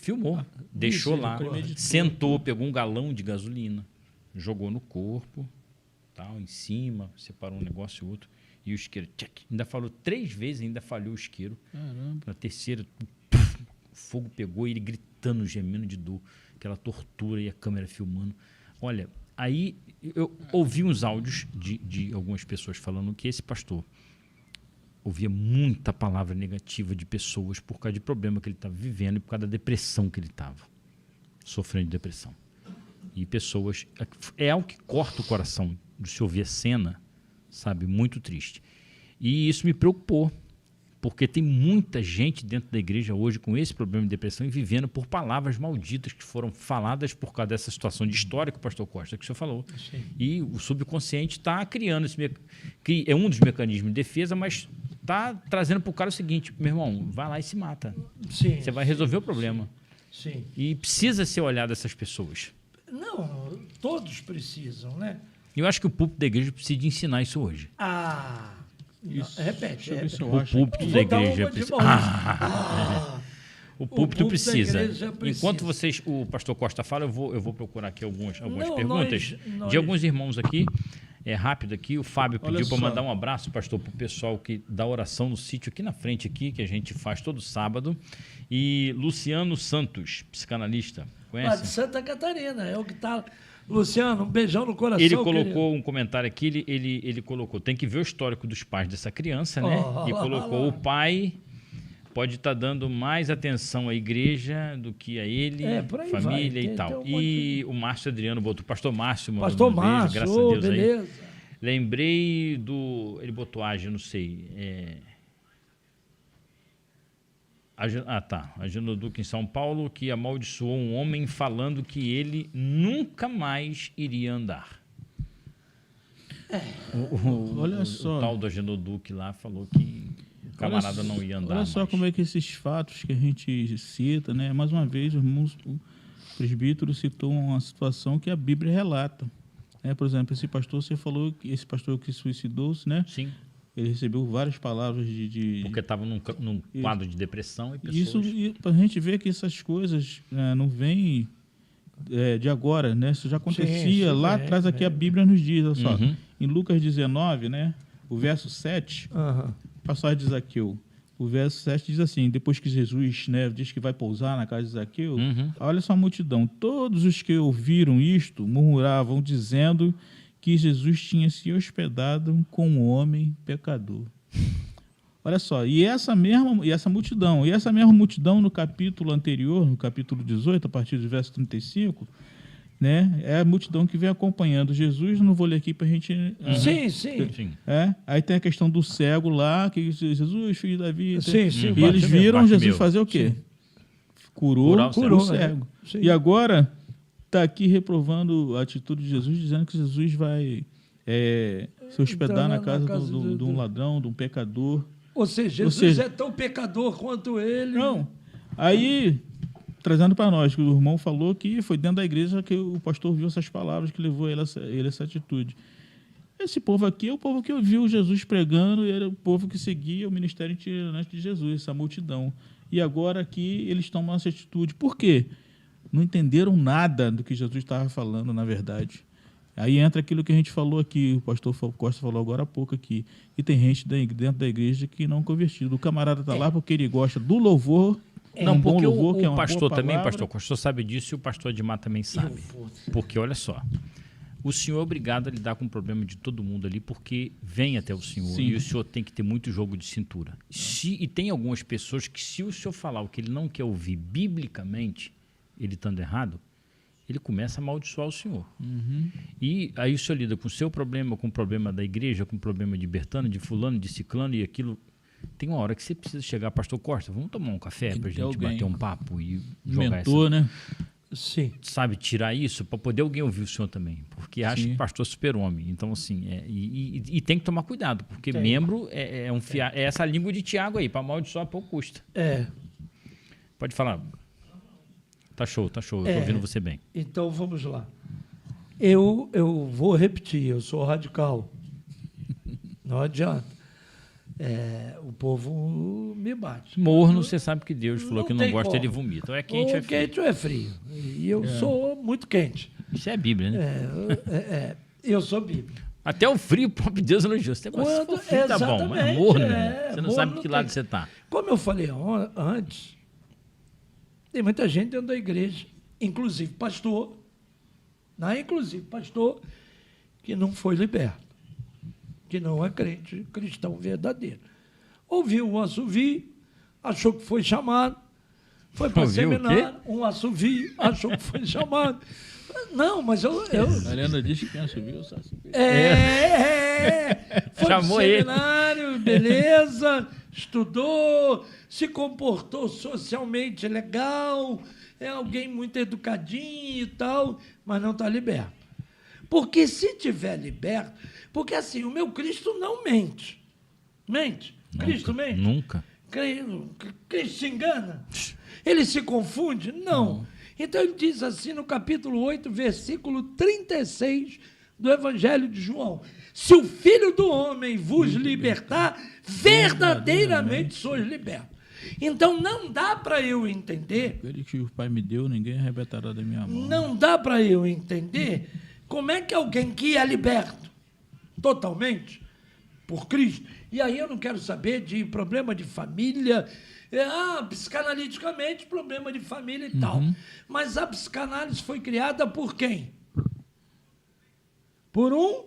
Deixou lá, sentou, pegou um galão de gasolina, jogou no corpo, tal, em cima, separou um negócio e outro. E o isqueiro, tchac, ainda falou 3 vezes, ainda falhou o isqueiro. Caramba. Na terceira, o fogo pegou e ele gritando, gemendo de dor. Aquela tortura e a câmera filmando. Olha, aí eu ouvi uns áudios de algumas pessoas falando que esse pastor ouvia muita palavra negativa de pessoas por causa de problema que ele estava vivendo e por causa da depressão que ele estava. Sofrendo de depressão. E pessoas... É algo que corta o coração de se ouvir a cena, sabe? Muito triste. E isso me preocupou, porque tem muita gente dentro da igreja hoje com esse problema de depressão e vivendo por palavras malditas que foram faladas por causa dessa situação de história que o pastor Costa, que o senhor falou. Sim. E o subconsciente está criando esse que é um dos mecanismos de defesa, mas está trazendo para o cara o seguinte: meu irmão, vai lá e se mata. Sim, você vai resolver o problema. Sim. E precisa ser olhado essas pessoas. Não, todos precisam, né? Eu acho que o púlpito da igreja precisa de ensinar isso hoje. Ah, repete. Deixa eu ver se eu O acho púlpito aqui. da igreja precisa. O púlpito precisa. Enquanto o pastor Costa fala, eu vou procurar aqui algumas perguntas de alguns irmãos aqui. É rápido aqui. O Fábio pediu para mandar um abraço, pastor, para o pessoal que dá oração no sítio aqui na frente, aqui, que a gente faz todo sábado. E Luciano Santos, psicanalista. Conhece? Lá de Santa Catarina, é o que está... Luciano, um beijão no coração. Ele colocou um comentário aqui, ele colocou, tem que ver o histórico dos pais dessa criança, né? E colocou, o pai pode estar dando mais atenção à igreja do que a ele, família e tal. E o Márcio Adriano botou, pastor Márcio, pastor Márcio, graças a Deus beleza. Aí. Lembrei do, ele botou não sei, a Genoduca em São Paulo, que amaldiçoou um homem falando que ele nunca mais iria andar. Olha só. O tal do Genoduque lá falou que o camarada não ia andar. Olha só mais. como é que esses fatos que a gente cita, né? Mais uma vez, o presbítero citou uma situação que a Bíblia relata. Por exemplo, esse pastor, você falou que esse pastor que suicidou-se, né? Sim. Ele recebeu várias palavras Porque estava num quadro de depressão e pessoas... Isso, para a gente ver que essas coisas não vêm de agora, né? Isso já acontecia lá atrás, aqui a Bíblia nos diz, olha só. Em Lucas 19, né? O verso 7, passagem de Zaqueu. O verso 7 diz assim, depois que Jesus, né, diz que vai pousar na casa de Zaqueu, olha só a multidão. Todos os que ouviram isto murmuravam, dizendo que Jesus tinha se hospedado com um homem pecador. Olha só, e essa mesma multidão no capítulo anterior, no capítulo 18, a partir do verso 35, né, é a multidão que vem acompanhando Jesus. Não vou ler aqui para a gente... Sim. Aí tem a questão do cego lá, que diz, Jesus, filho de Davi. Sim, e eles viram Jesus fazer o quê? Curou o cego. E agora... está aqui reprovando a atitude de Jesus, dizendo que Jesus vai se hospedar na casa de um ladrão, de um pecador. Ou seja, Jesus é tão pecador quanto ele. Não. Aí, trazendo para nós, que o irmão falou que foi dentro da igreja que o pastor viu essas palavras que levou ele a essa atitude. Esse povo aqui é o povo que ouviu Jesus pregando, e era o povo que seguia o ministério itinerante de Jesus, essa multidão. E agora aqui eles tomam essa atitude. Por quê? Não entenderam nada do que Jesus estava falando, na verdade. Aí entra aquilo que a gente falou aqui, o pastor Costa falou agora há pouco aqui, e tem gente dentro da igreja que não convertido. O camarada está lá porque ele gosta do louvor, não, bom porque louvor, que é o uma pastor boa também, palavra. pastor Costa sabe disso, e o pastor Edmar também sabe. Porque, olha só, o senhor é obrigado a lidar com o problema de todo mundo ali, porque vem até o senhor. Sim. E o senhor tem que ter muito jogo de cintura. E tem algumas pessoas que, se o senhor falar o que ele não quer ouvir biblicamente, ele estando errado, ele começa a amaldiçoar o senhor. E aí o senhor lida com o seu problema, com o problema da igreja, com o problema de Bertano, de fulano, de ciclano e aquilo. Tem uma hora que você precisa chegar, pastor Costa, vamos tomar um café para a gente bater um papo e jogar mentor, né? Sim. Sabe, tirar isso para poder alguém ouvir o senhor também. Porque acha que o pastor é super-homem. Então, assim, e tem que tomar cuidado, porque membro é essa língua de Tiago aí, para amaldiçoar pouco custa. Pode falar. Tá show, eu tô ouvindo você bem. Então, vamos lá. Eu vou repetir, eu sou radical. Não adianta. O povo me bate. Morno, você sabe que Deus falou que não gosta, ele vomita. Ou é quente ou é frio. Quente ou é frio. E eu sou muito quente. Isso é a Bíblia, né? Eu sou bíblico. Até o frio, o próprio Deus elogiou. Se o frio tá bom, mas amor, né? Você não sabe que lado você tá. Como eu falei antes, tem muita gente dentro da igreja, inclusive pastor, que não foi liberto, que não é crente, cristão verdadeiro. Ouviu um assovio, achou que foi chamado, foi para seminário, um assovio, achou que foi chamado. Não, mas eu... A Helena diz que quem assoviu, só assoviu. Foi Chamou pro seminário, beleza, estudou, se comportou socialmente legal, é alguém muito educadinho e tal, mas não está liberto. Porque se tiver liberto... Porque assim, o meu Cristo não mente. Mente? Nunca, Cristo mente? Nunca. Cristo se engana? Ele se confunde? Não. Então ele diz assim no capítulo 8, versículo 36 do Evangelho de João: se o Filho do Homem vos libertar, verdadeiramente sois libertos. Então não dá para eu entender... Aquele que o Pai me deu, ninguém arrebatará da minha mão. Não dá para eu entender como é que alguém que é liberto totalmente por Cristo, e aí eu não quero saber de problema de família, psicanaliticamente problema de família e tal, mas a psicanálise foi criada por quem? Por um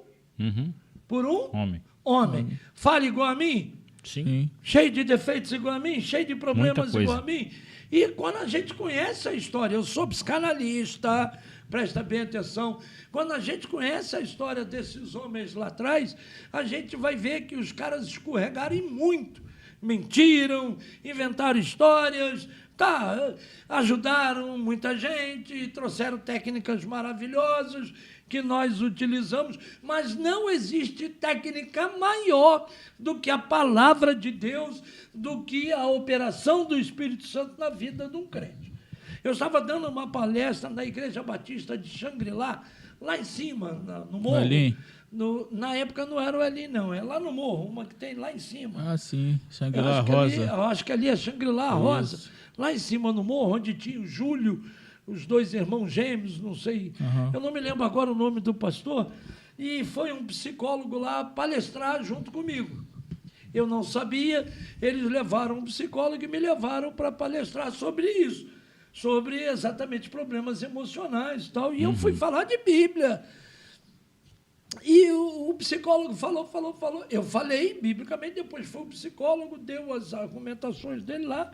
homem. Fala igual a mim? Sim. Cheio de defeitos igual a mim, cheio de problemas igual a mim. E quando a gente conhece a história, eu sou psicanalista, presta bem atenção, quando a gente conhece a história desses homens lá atrás, a gente vai ver que os caras escorregaram muito, mentiram, inventaram histórias, ajudaram muita gente, trouxeram técnicas maravilhosas que nós utilizamos, mas não existe técnica maior do que a palavra de Deus, do que a operação do Espírito Santo na vida de um crente. Eu estava dando uma palestra na Igreja Batista de Xangri-Lá, lá em cima, no morro. Ali? Na época não era o Elim, não, é lá no morro, uma que tem lá em cima. Ah, sim, Xangri-Lá Rosa. Eu acho que ali é Xangri-Lá Rosa. Isso. Lá em cima no morro, onde tinha o Júlio, os dois irmãos gêmeos, não sei, eu não me lembro agora o nome do pastor, e foi um psicólogo lá palestrar junto comigo. Eu não sabia, eles levaram um psicólogo e me levaram para palestrar sobre isso, sobre exatamente problemas emocionais e tal, e eu fui falar de Bíblia. E o psicólogo falou, eu falei biblicamente, depois foi o psicólogo, deu as argumentações dele lá,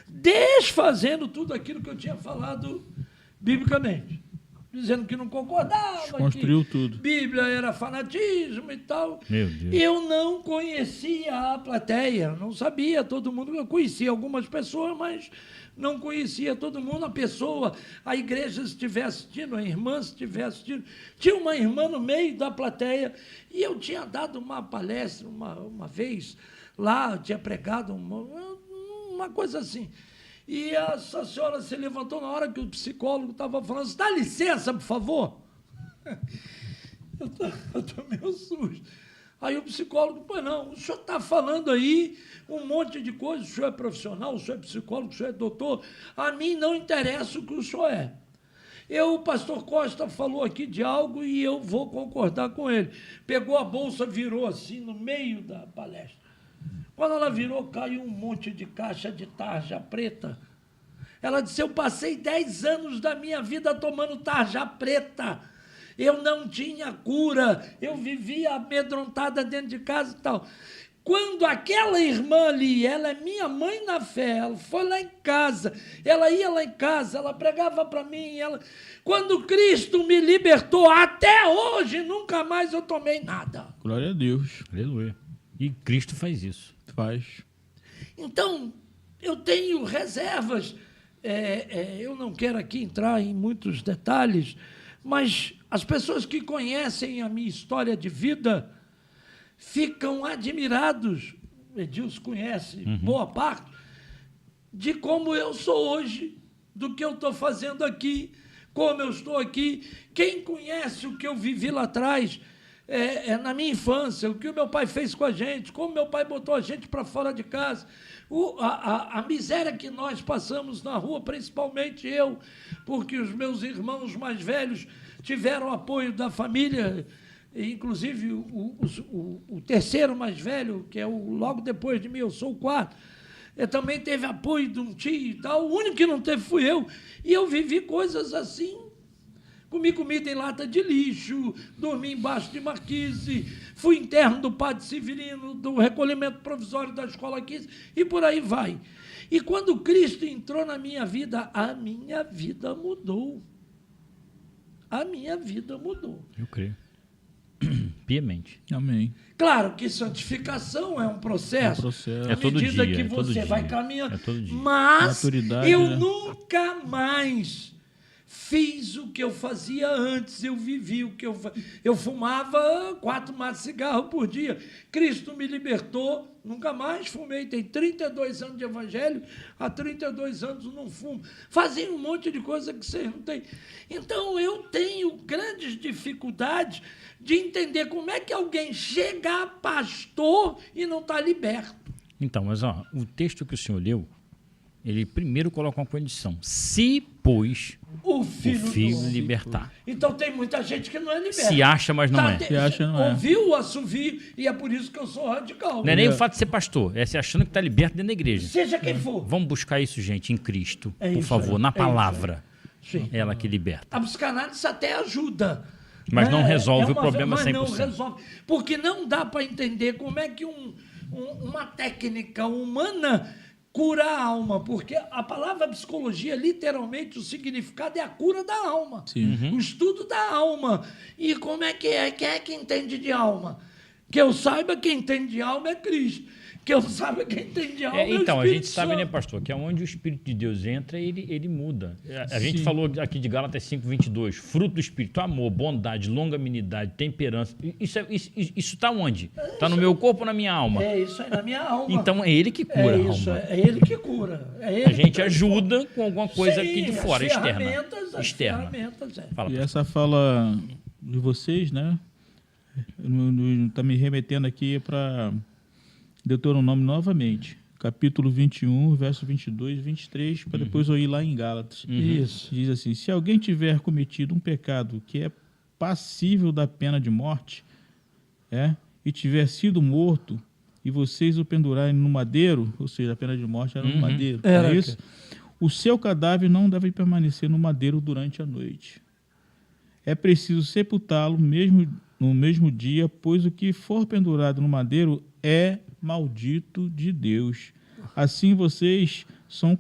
desfazendo tudo aquilo que eu tinha falado biblicamente, dizendo que não concordava, construiu que tudo. Bíblia era fanatismo e tal. Meu Deus. Eu não conhecia a plateia, não sabia, todo mundo, eu conhecia algumas pessoas, mas não conhecia todo mundo, a igreja se estiver assistindo, a irmã se estiver assistindo, tinha uma irmã no meio da plateia, e eu tinha dado uma palestra uma vez lá, eu tinha pregado uma coisa assim, e essa senhora se levantou na hora que o psicólogo estava falando, dá licença, por favor. Eu estou meio sujo. Aí o psicólogo, pois não, o senhor está falando aí um monte de coisa, o senhor é profissional, o senhor é psicólogo, o senhor é doutor, a mim não interessa o que o senhor é. O pastor Costa falou aqui de algo e eu vou concordar com ele. Pegou a bolsa, virou assim no meio da palestra. Quando ela virou, caiu um monte de caixa de tarja preta. Ela disse, eu passei 10 anos da minha vida tomando tarja preta. Eu não tinha cura, eu vivia amedrontada dentro de casa e tal. Quando aquela irmã ali, ela é minha mãe na fé, ela foi lá em casa, ela ia lá em casa, ela pregava para mim, quando Cristo me libertou, até hoje, nunca mais eu tomei nada. Glória a Deus. Aleluia. E Cristo faz isso. Faz. Então, eu tenho reservas, eu não quero aqui entrar em muitos detalhes, mas as pessoas que conhecem a minha história de vida ficam admirados, Edilson conhece boa parte, de como eu sou hoje, do que eu estou fazendo aqui, como eu estou aqui. Quem conhece o que eu vivi lá atrás, na minha infância, o que o meu pai fez com a gente, como meu pai botou a gente para fora de casa, a miséria que nós passamos na rua, principalmente eu, porque os meus irmãos mais velhos tiveram apoio da família, inclusive o terceiro mais velho, que é logo depois de mim, eu sou o quarto, também teve apoio de um tio e tal. O único que não teve fui eu. E eu vivi coisas assim. Comi comida em lata de lixo, dormi embaixo de marquise, fui interno do Padre Severino, do recolhimento provisório da Escola 15, e por aí vai. E quando Cristo entrou na minha vida, a minha vida mudou. A minha vida mudou. Eu creio. Piamente. Amém. Claro que santificação é um processo. É todo dia. À medida que você vai caminhando. É todo dia. Mas Maturidade, eu né? nunca mais fiz o que eu fazia antes. Eu vivi o que eu fumava 4 maços de cigarro por dia. Cristo me libertou. Nunca mais fumei. Tem 32 anos de evangelho. Há 32 anos não fumo. Fazia um monte de coisa que vocês não têm. Então, eu tenho grandes dificuldades de entender como é que alguém chega a pastor e não está liberto. Então, mas o texto que o senhor leu, ele primeiro coloca uma condição. Se, pois, o filho libertar. Então tem muita gente que não é liberta. Se acha, mas não é. Se acha, não é. Ouviu o assovio e é por isso que eu sou radical. Não é nem o fato de ser pastor, é se achando que está liberto dentro da igreja. Seja quem for. Vamos buscar isso, gente, em Cristo, por isso favor, aí, na palavra. Sim. Ela que liberta. A psicanálise até ajuda. Mas não resolve o problema mas 100%. Não resolve. Porque não dá para entender como é que uma técnica humana cura a alma. Porque a palavra psicologia, literalmente, o significado é a cura da alma. Sim. O estudo da alma. E como é que é? Quem é que entende de alma? Que eu saiba, quem entende de alma é Cristo. Que eu saiba, quem entende de alma é o então, a Espírito gente sabe, Santo. né, pastor, que aonde o Espírito de Deus entra, ele muda. A gente Sim. falou aqui de Gálatas 5:22, fruto do Espírito, amor, bondade, longanimidade, temperança. Isso está onde? Está no meu corpo ou na minha alma? É isso aí, na minha alma. Então é ele que cura a isso, alma. é ele que cura. É ele A gente que ajuda com alguma coisa Sim, aqui de as fora, externa. ferramentas, as ferramentas, é. Fala, E pastor. essa fala de vocês, né? Está me remetendo aqui para Deuteronômio novamente, capítulo 21, verso 22 e 23, para depois eu ir lá em Gálatas. Isso. Diz assim: se alguém tiver cometido um pecado que é passível da pena de morte, e tiver sido morto, e vocês o pendurarem no madeiro, ou seja, a pena de morte era no madeiro, Era, é isso? O seu cadáver não deve permanecer no madeiro durante a noite. É preciso sepultá-lo no mesmo dia, pois o que for pendurado no madeiro é maldito de Deus. Assim vocês não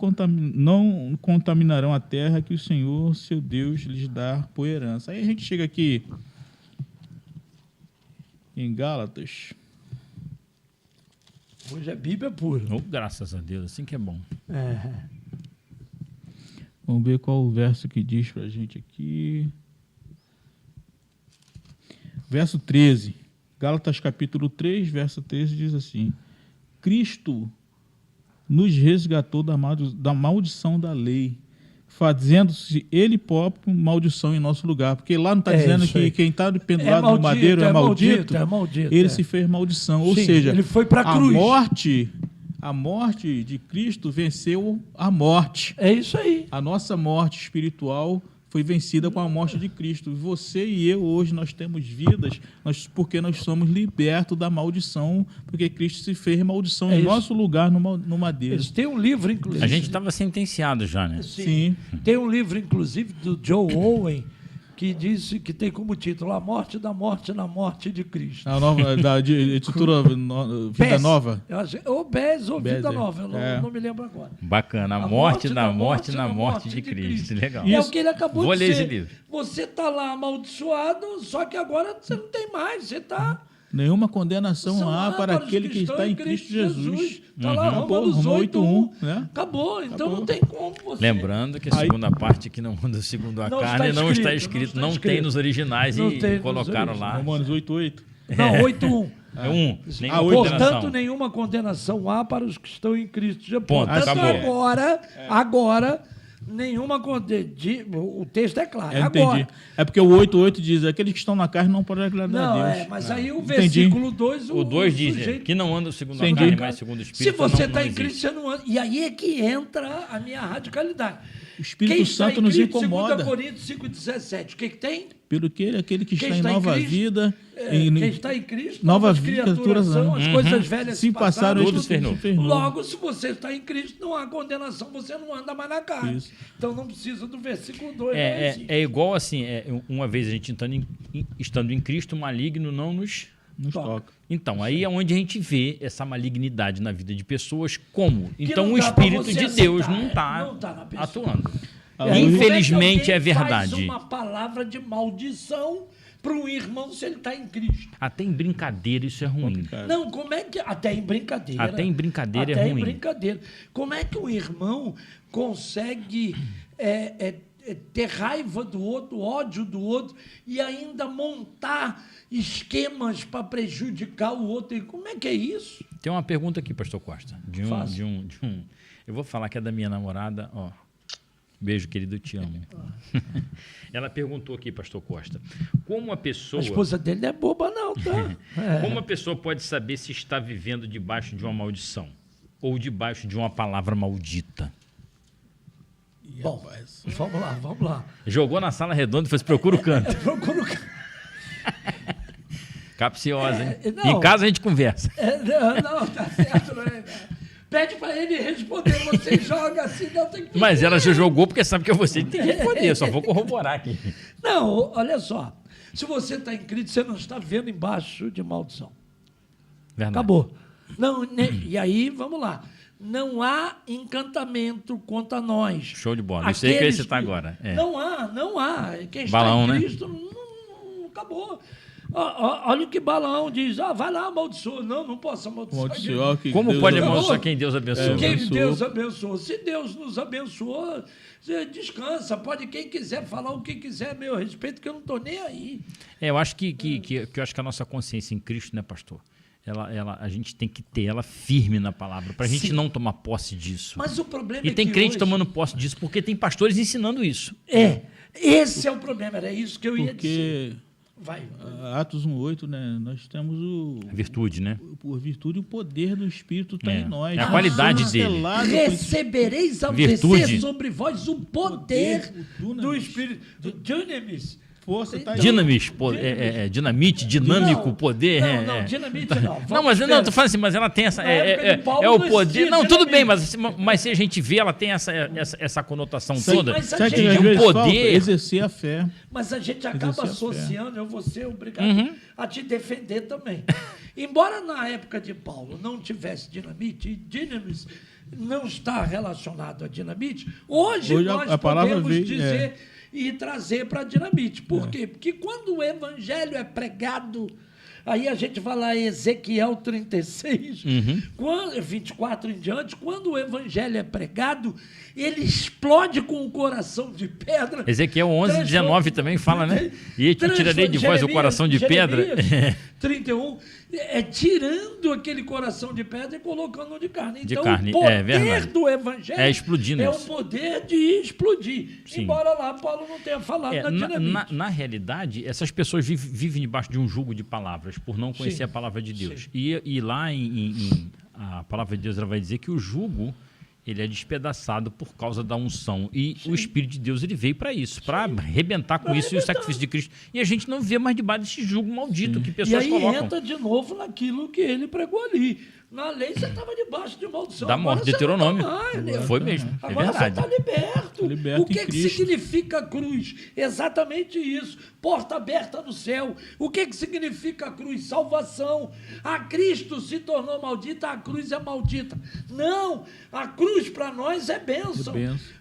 contaminarão a terra que o Senhor, seu Deus, lhes dá por herança. Aí a gente chega aqui em Gálatas. Hoje é Bíblia pura. Oh, graças a Deus, assim que é bom. Vamos ver qual o verso que diz para a gente aqui. Verso 13. Gálatas capítulo 3, verso 13 diz assim: Cristo nos resgatou da maldição da lei, fazendo-se ele próprio maldição em nosso lugar. Porque lá não está dizendo que quem está pendurado no madeiro é maldito. Ele se fez maldição. Ou seja, ele foi para a cruz. A morte de Cristo venceu a morte. É isso aí. A nossa morte espiritual foi vencida com a morte de Cristo. Você e eu, hoje, nós temos vidas porque nós somos libertos da maldição, porque Cristo se fez maldição em nosso lugar no madeiro. Eles têm um livro, inclusive. A gente estava sentenciado já, né? Sim. Tem um livro, inclusive, do Joe Owen, que diz que tem como título A Morte da Morte na Morte de Cristo. A nova, da editora Vida Nova. Eu acho, ou BES ou Vida BES, Nova, eu não me lembro agora. Bacana. A morte da morte na morte de Cristo. Legal. É o que ele acabou Vou de ler dizer. esse livro. Você está lá amaldiçoado, só que agora você não tem mais. Você está... Nenhuma condenação há para aquele que está em Cristo Jesus. Está lá, Romanos Roma 8:1. né? Acabou, então não tem como você... Lembrando que a segunda parte que não anda segundo a carne não está escrito. Não tem nos originais e colocaram lá. Romanos 8:8. Não, 8:1. É um. Nenhuma Portanto, condenação. nenhuma condenação há para os que estão em Cristo Jesus. Ponto, Portanto, acabou. agora, nenhuma condenação. O texto é claro. Eu Agora, entendi. É porque o 8:8 diz: aqueles que estão na carne não podem agradar não, a Deus. mas aí o Entendi. versículo 2... O 2 diz sujeito... que não anda segundo a Entendi. carne, mas segundo o Se Espírito. você não está em existe. Cristo, você não anda. E aí é que entra a minha radicalidade. O Espírito Santo nos incomoda. 2 Coríntios 5,17. O que tem? Pelo que aquele que está em nova vida... Quem está em Cristo, novas criaturas são, as coisas velhas se passaram, tudo se fez novo. Logo, se você está em Cristo, não há condenação, você não anda mais na carne. Isso. Então não precisa do versículo 2. É igual assim, uma vez a gente estando em Cristo, o maligno não nos toca. Então, aí é onde a gente vê essa malignidade na vida de pessoas como. Então, o Espírito de Deus não está atuando. Infelizmente, é verdade. Faz uma palavra de maldição para um irmão se ele está em Cristo. Até em brincadeira isso é ruim. Não, como é que... Até em brincadeira. Até em brincadeira é ruim. Até em brincadeira. Como é que um irmão consegue ter raiva do outro, ódio do outro, e ainda montar esquemas para prejudicar o outro? E como é que é isso? Tem uma pergunta aqui, pastor Costa. Eu vou falar que é da minha namorada, ó. Beijo, querido, te amo. Ela perguntou aqui, pastor Costa, como a pessoa... A esposa dele não é boba não, tá? Como a pessoa pode saber se está vivendo debaixo de uma maldição ou debaixo de uma palavra maldita? Bom, vamos lá. Jogou na sala redonda e fez procura o canto. Procura o canto. Capciosa, hein? Em casa a gente conversa. Não, tá certo, né? Pede para ele responder, você joga assim, não tem que... Mas ela já jogou porque sabe que você tem que responder, só vou corroborar aqui. Não, olha só, se você está em Cristo, você não está vivendo embaixo de maldição. Verdade. Acabou. Não, e aí, vamos lá, não há encantamento contra nós. Show de bola, isso aí que eu ia citar agora. Não há. Quem Balão, está em Cristo, não acabou. Olha o que Balaão diz. Vai lá, amaldiçoa. Não posso amaldiçoar. Como Deus pode amaldiçoar quem Deus abençoou? Quem Deus abençoou. Se Deus nos abençoou, você descansa. Pode quem quiser falar o que quiser a meu respeito, que eu não estou nem aí. Eu acho que a nossa consciência em Cristo, né, pastor? A gente tem que ter ela firme na palavra, para a gente não tomar posse disso. Mas o problema e tem crente tomando posse disso, porque tem pastores ensinando isso. Esse é o problema, era isso que eu ia dizer. Atos 1:8, né? Nós temos a virtude, né? Por virtude, o poder do Espírito está em nós. É a qualidade dele. Recebereis ao descer sobre vós o poder do Espírito. Do Dunamis. Força, tá Dinamis, dinamite, dinâmico, poder. Não, dinamite não. Não, mas não, tô falando assim, mas ela tem essa. É o poder. Não, tudo bem, mas se a gente vê, ela tem essa conotação toda de um poder. Exercer a fé. Mas a gente acaba associando, eu vou ser obrigado a te defender também. Embora na época de Paulo não tivesse dinamite, e dinamis não está relacionado a dinamite, hoje nós podemos dizer e trazer para a dinamite. Por quê? Porque quando o evangelho é pregado, aí a gente vai lá em Ezequiel 36, 24 em diante, quando o evangelho é pregado, ele explode com o coração de pedra. Ezequiel 11, 19 também fala, né? E te tirarei de vós o coração de pedra. 31, tirando aquele coração de pedra e colocando no de carne. Então, o poder do evangelho explodindo o poder de explodir. Sim. Embora lá Paulo não tenha falado da dinamite. Na realidade, essas pessoas vivem debaixo de um jugo de palavras, por não conhecer a palavra de Deus. E lá a palavra de Deus ela vai dizer que o jugo ele é despedaçado por causa da unção. E o Espírito de Deus ele veio para isso, para arrebentar com isso e o sacrifício de Cristo. E a gente não vê mais debaixo desse jugo maldito que pessoas colocam. E aí entra de novo naquilo que ele pregou ali. Na lei você estava debaixo de maldição. Da morte, de Deuteronômio. Foi mesmo, agora verdade. Você está liberto. O que significa cruz? Exatamente isso. Porta aberta no céu. O que significa cruz? Salvação. A Cristo se tornou maldita, a cruz é maldita. Não, a cruz para nós é bênção.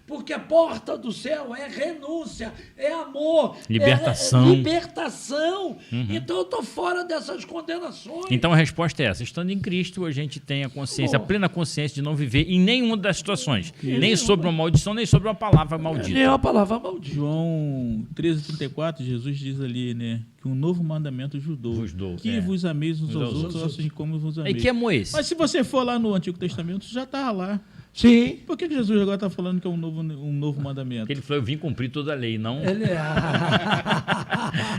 Porque a porta do céu é renúncia, é amor, libertação. Libertação. Então eu estou fora dessas condenações. Então a resposta é essa. Estando em Cristo, a gente tem a consciência, a plena consciência de não viver em nenhuma das situações. Nem sobre uma maldição, nem sobre uma palavra maldita. Nem uma palavra maldita. João 13:34, Jesus diz ali, né? Que um novo mandamento vos dou. Que vos ameis uns aos outros, assim como vos ameis. E que amor é esse? Mas se você for lá no Antigo Testamento, já está lá. Sim. Por que Jesus agora está falando que é um novo mandamento? Porque ele falou, eu vim cumprir toda a lei, não...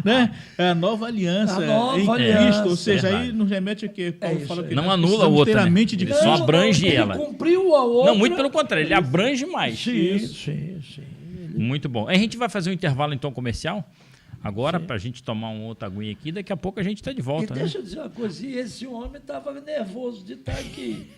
né? É a nova aliança em Cristo. Ou seja, aí nos remete a quê? Paulo fala que não anula a outra, né? Ele só abrange ela. Ele cumpriu a outra. Não, muito pelo contrário, ele abrange mais. Sim. Muito bom. A gente vai fazer um intervalo, então, comercial? Agora, para a gente tomar um outra aguinha aqui, daqui a pouco a gente está de volta. E deixa eu dizer uma coisa, esse homem estava nervoso de estar aqui.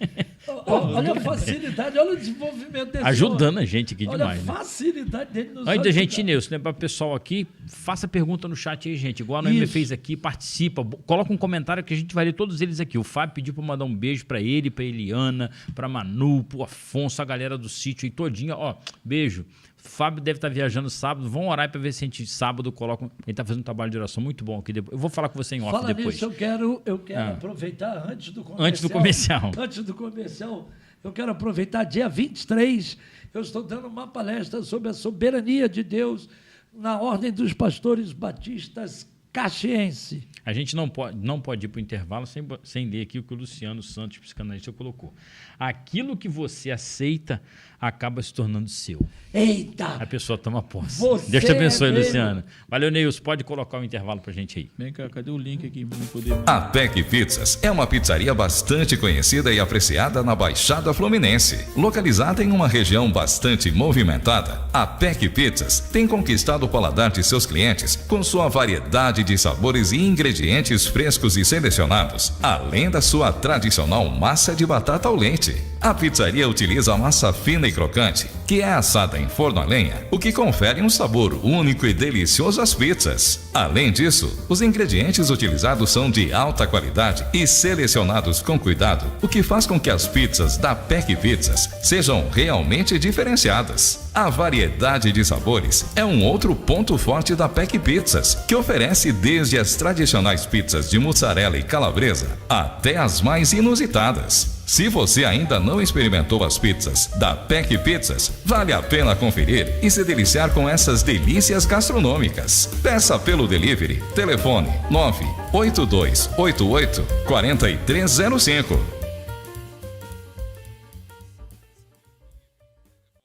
Olha a facilidade, olha o desenvolvimento desse ajudando homem. a gente aqui olha demais. Olha a facilidade dele nos Antes da gente ir, Nilson, lembrar o pessoal aqui, faça pergunta no chat aí, gente. Igual a Noemi fez aqui, participa. Coloca um comentário que a gente vai ler todos eles aqui. O Fábio pediu para mandar um beijo para ele, para Eliana, para Manu, para o Afonso, a galera do sítio aí todinha. Ó, beijo. Fábio deve estar viajando sábado. Vão orar para ver se a gente sábado coloca. Ele está fazendo um trabalho de oração muito bom aqui. Eu vou falar com você em off depois. Nisso, eu quero aproveitar antes do comercial. Antes do comercial, eu quero aproveitar dia 23. Eu estou dando uma palestra sobre a soberania de Deus na Ordem dos Pastores Batistas Caxiense. A gente não pode ir para o intervalo sem ler aqui o que o Luciano Santos, psicanalista, colocou. Aquilo que você aceita acaba se tornando seu. Eita! A pessoa toma posse. Deus te abençoe, Luciano. Valeu, Neilson. Pode colocar o intervalo para a gente aí. Vem cá, cadê o link aqui para poder... A PEC Pizzas é uma pizzaria bastante conhecida e apreciada na Baixada Fluminense. Localizada em uma região bastante movimentada, a PEC Pizzas tem conquistado o paladar de seus clientes com sua variedade de sabores e ingredientes frescos e selecionados, além da sua tradicional massa de batata ao leite. A pizzaria utiliza massa fina e crocante, que é assada em forno a lenha, o que confere um sabor único e delicioso às pizzas. Além disso, os ingredientes utilizados são de alta qualidade e selecionados com cuidado, o que faz com que as pizzas da PEC Pizzas sejam realmente diferenciadas. A variedade de sabores é um outro ponto forte da PEC Pizzas, que oferece desde as tradicionais pizzas de mussarela e calabresa até as mais inusitadas. Se você ainda não experimentou as pizzas da PEC Pizzas, vale a pena conferir e se deliciar com essas delícias gastronômicas. Peça pelo delivery, telefone 98288-4305.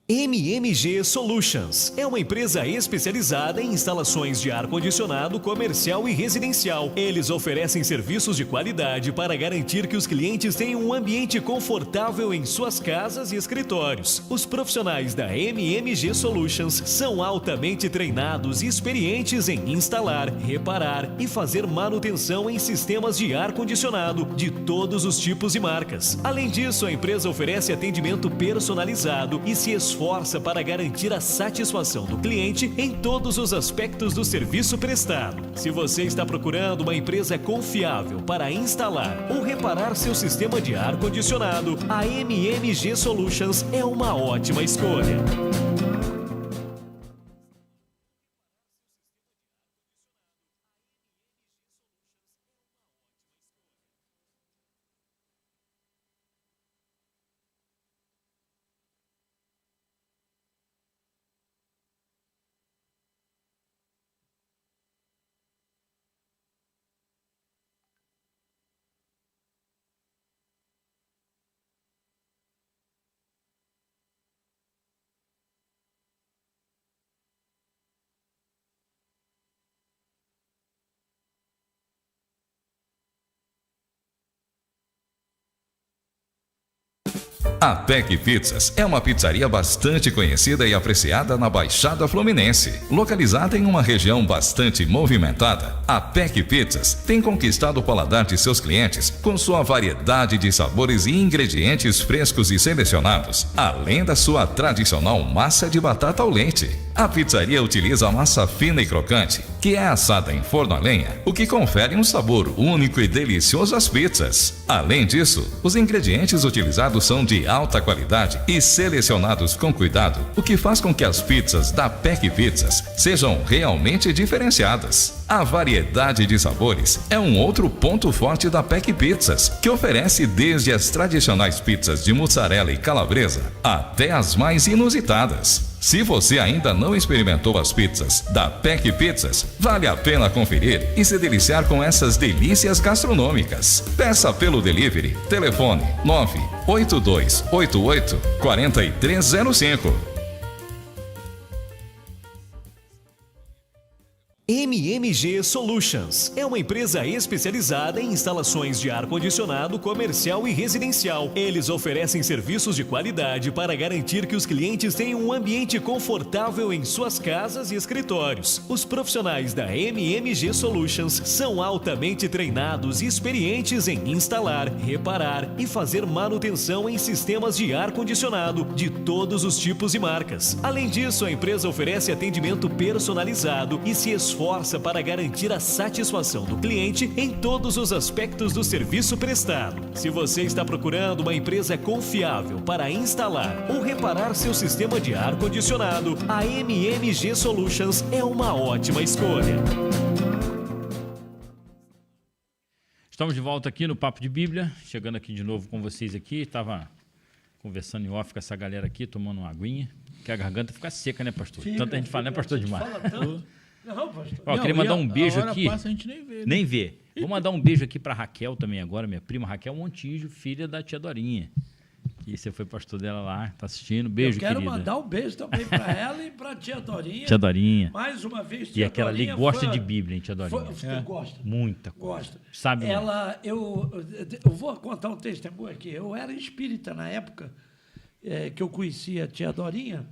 MMG Solutions é uma empresa especializada em instalações de ar-condicionado comercial e residencial. Eles oferecem serviços de qualidade para garantir que os clientes tenham um ambiente confortável em suas casas e escritórios. Os profissionais da MMG Solutions são altamente treinados e experientes em instalar, reparar e fazer manutenção em sistemas de ar-condicionado de todos os tipos e marcas. Além disso, a empresa oferece atendimento personalizado e se esforça para garantir a satisfação do cliente em todos os aspectos do serviço prestado. Se você está procurando uma empresa confiável para instalar ou reparar seu sistema de ar-condicionado, a MMG Solutions é uma ótima escolha. A PEC Pizzas é uma pizzaria bastante conhecida e apreciada na Baixada Fluminense. Localizada em uma região bastante movimentada, a PEC Pizzas tem conquistado o paladar de seus clientes com sua variedade de sabores e ingredientes frescos e selecionados, além da sua tradicional massa de batata ao leite. A pizzaria utiliza massa fina e crocante, que é assada em forno a lenha, o que confere um sabor único e delicioso às pizzas. Além disso, os ingredientes utilizados são de alta qualidade e selecionados com cuidado, o que faz com que as pizzas da PEC Pizzas sejam realmente diferenciadas. A variedade de sabores é um outro ponto forte da PEC Pizzas, que oferece desde as tradicionais pizzas de mussarela e calabresa até as mais inusitadas. Se você ainda não experimentou as pizzas da PEC Pizzas, vale a pena conferir e se deliciar com essas delícias gastronômicas. Peça pelo delivery, telefone 98288-4305. MMG Solutions é uma empresa especializada em instalações de ar-condicionado comercial e residencial. Eles oferecem serviços de qualidade para garantir que os clientes tenham um ambiente confortável em suas casas e escritórios. Os profissionais da MMG Solutions são altamente treinados e experientes em instalar, reparar e fazer manutenção em sistemas de ar-condicionado de todos os tipos e marcas. Além disso, a empresa oferece atendimento personalizado e se esforça para garantir a satisfação do cliente em todos os aspectos do serviço prestado. Se você está procurando uma empresa confiável para instalar ou reparar seu sistema de ar-condicionado, a MMG Solutions é uma ótima escolha. Estamos de volta aqui no Papo de Bíblia, chegando aqui de novo com vocês aqui. Estava conversando em off com essa galera aqui, tomando uma aguinha, que a garganta fica seca, né, pastor? Tanta gente fala, né, pastor Dimar? Fala tanto. Não, pastor. Ó, queria mandar um beijo a hora aqui. Passa, a gente nem vê. Né? Nem vê. Vou mandar um beijo aqui para Raquel também agora, minha prima Raquel Montijo, filha da tia Dorinha. E você foi pastor dela lá, tá assistindo. Beijo, querida. Eu quero mandar um beijo também para ela e para tia Dorinha. Tia Dorinha. Mais uma vez, tia E aquela ali gosta de Bíblia, hein, tia Dorinha? Gosta. Muita coisa. Gosta. Sabe? Eu vou contar um testemunho aqui. Eu era espírita na época que eu conhecia a tia Dorinha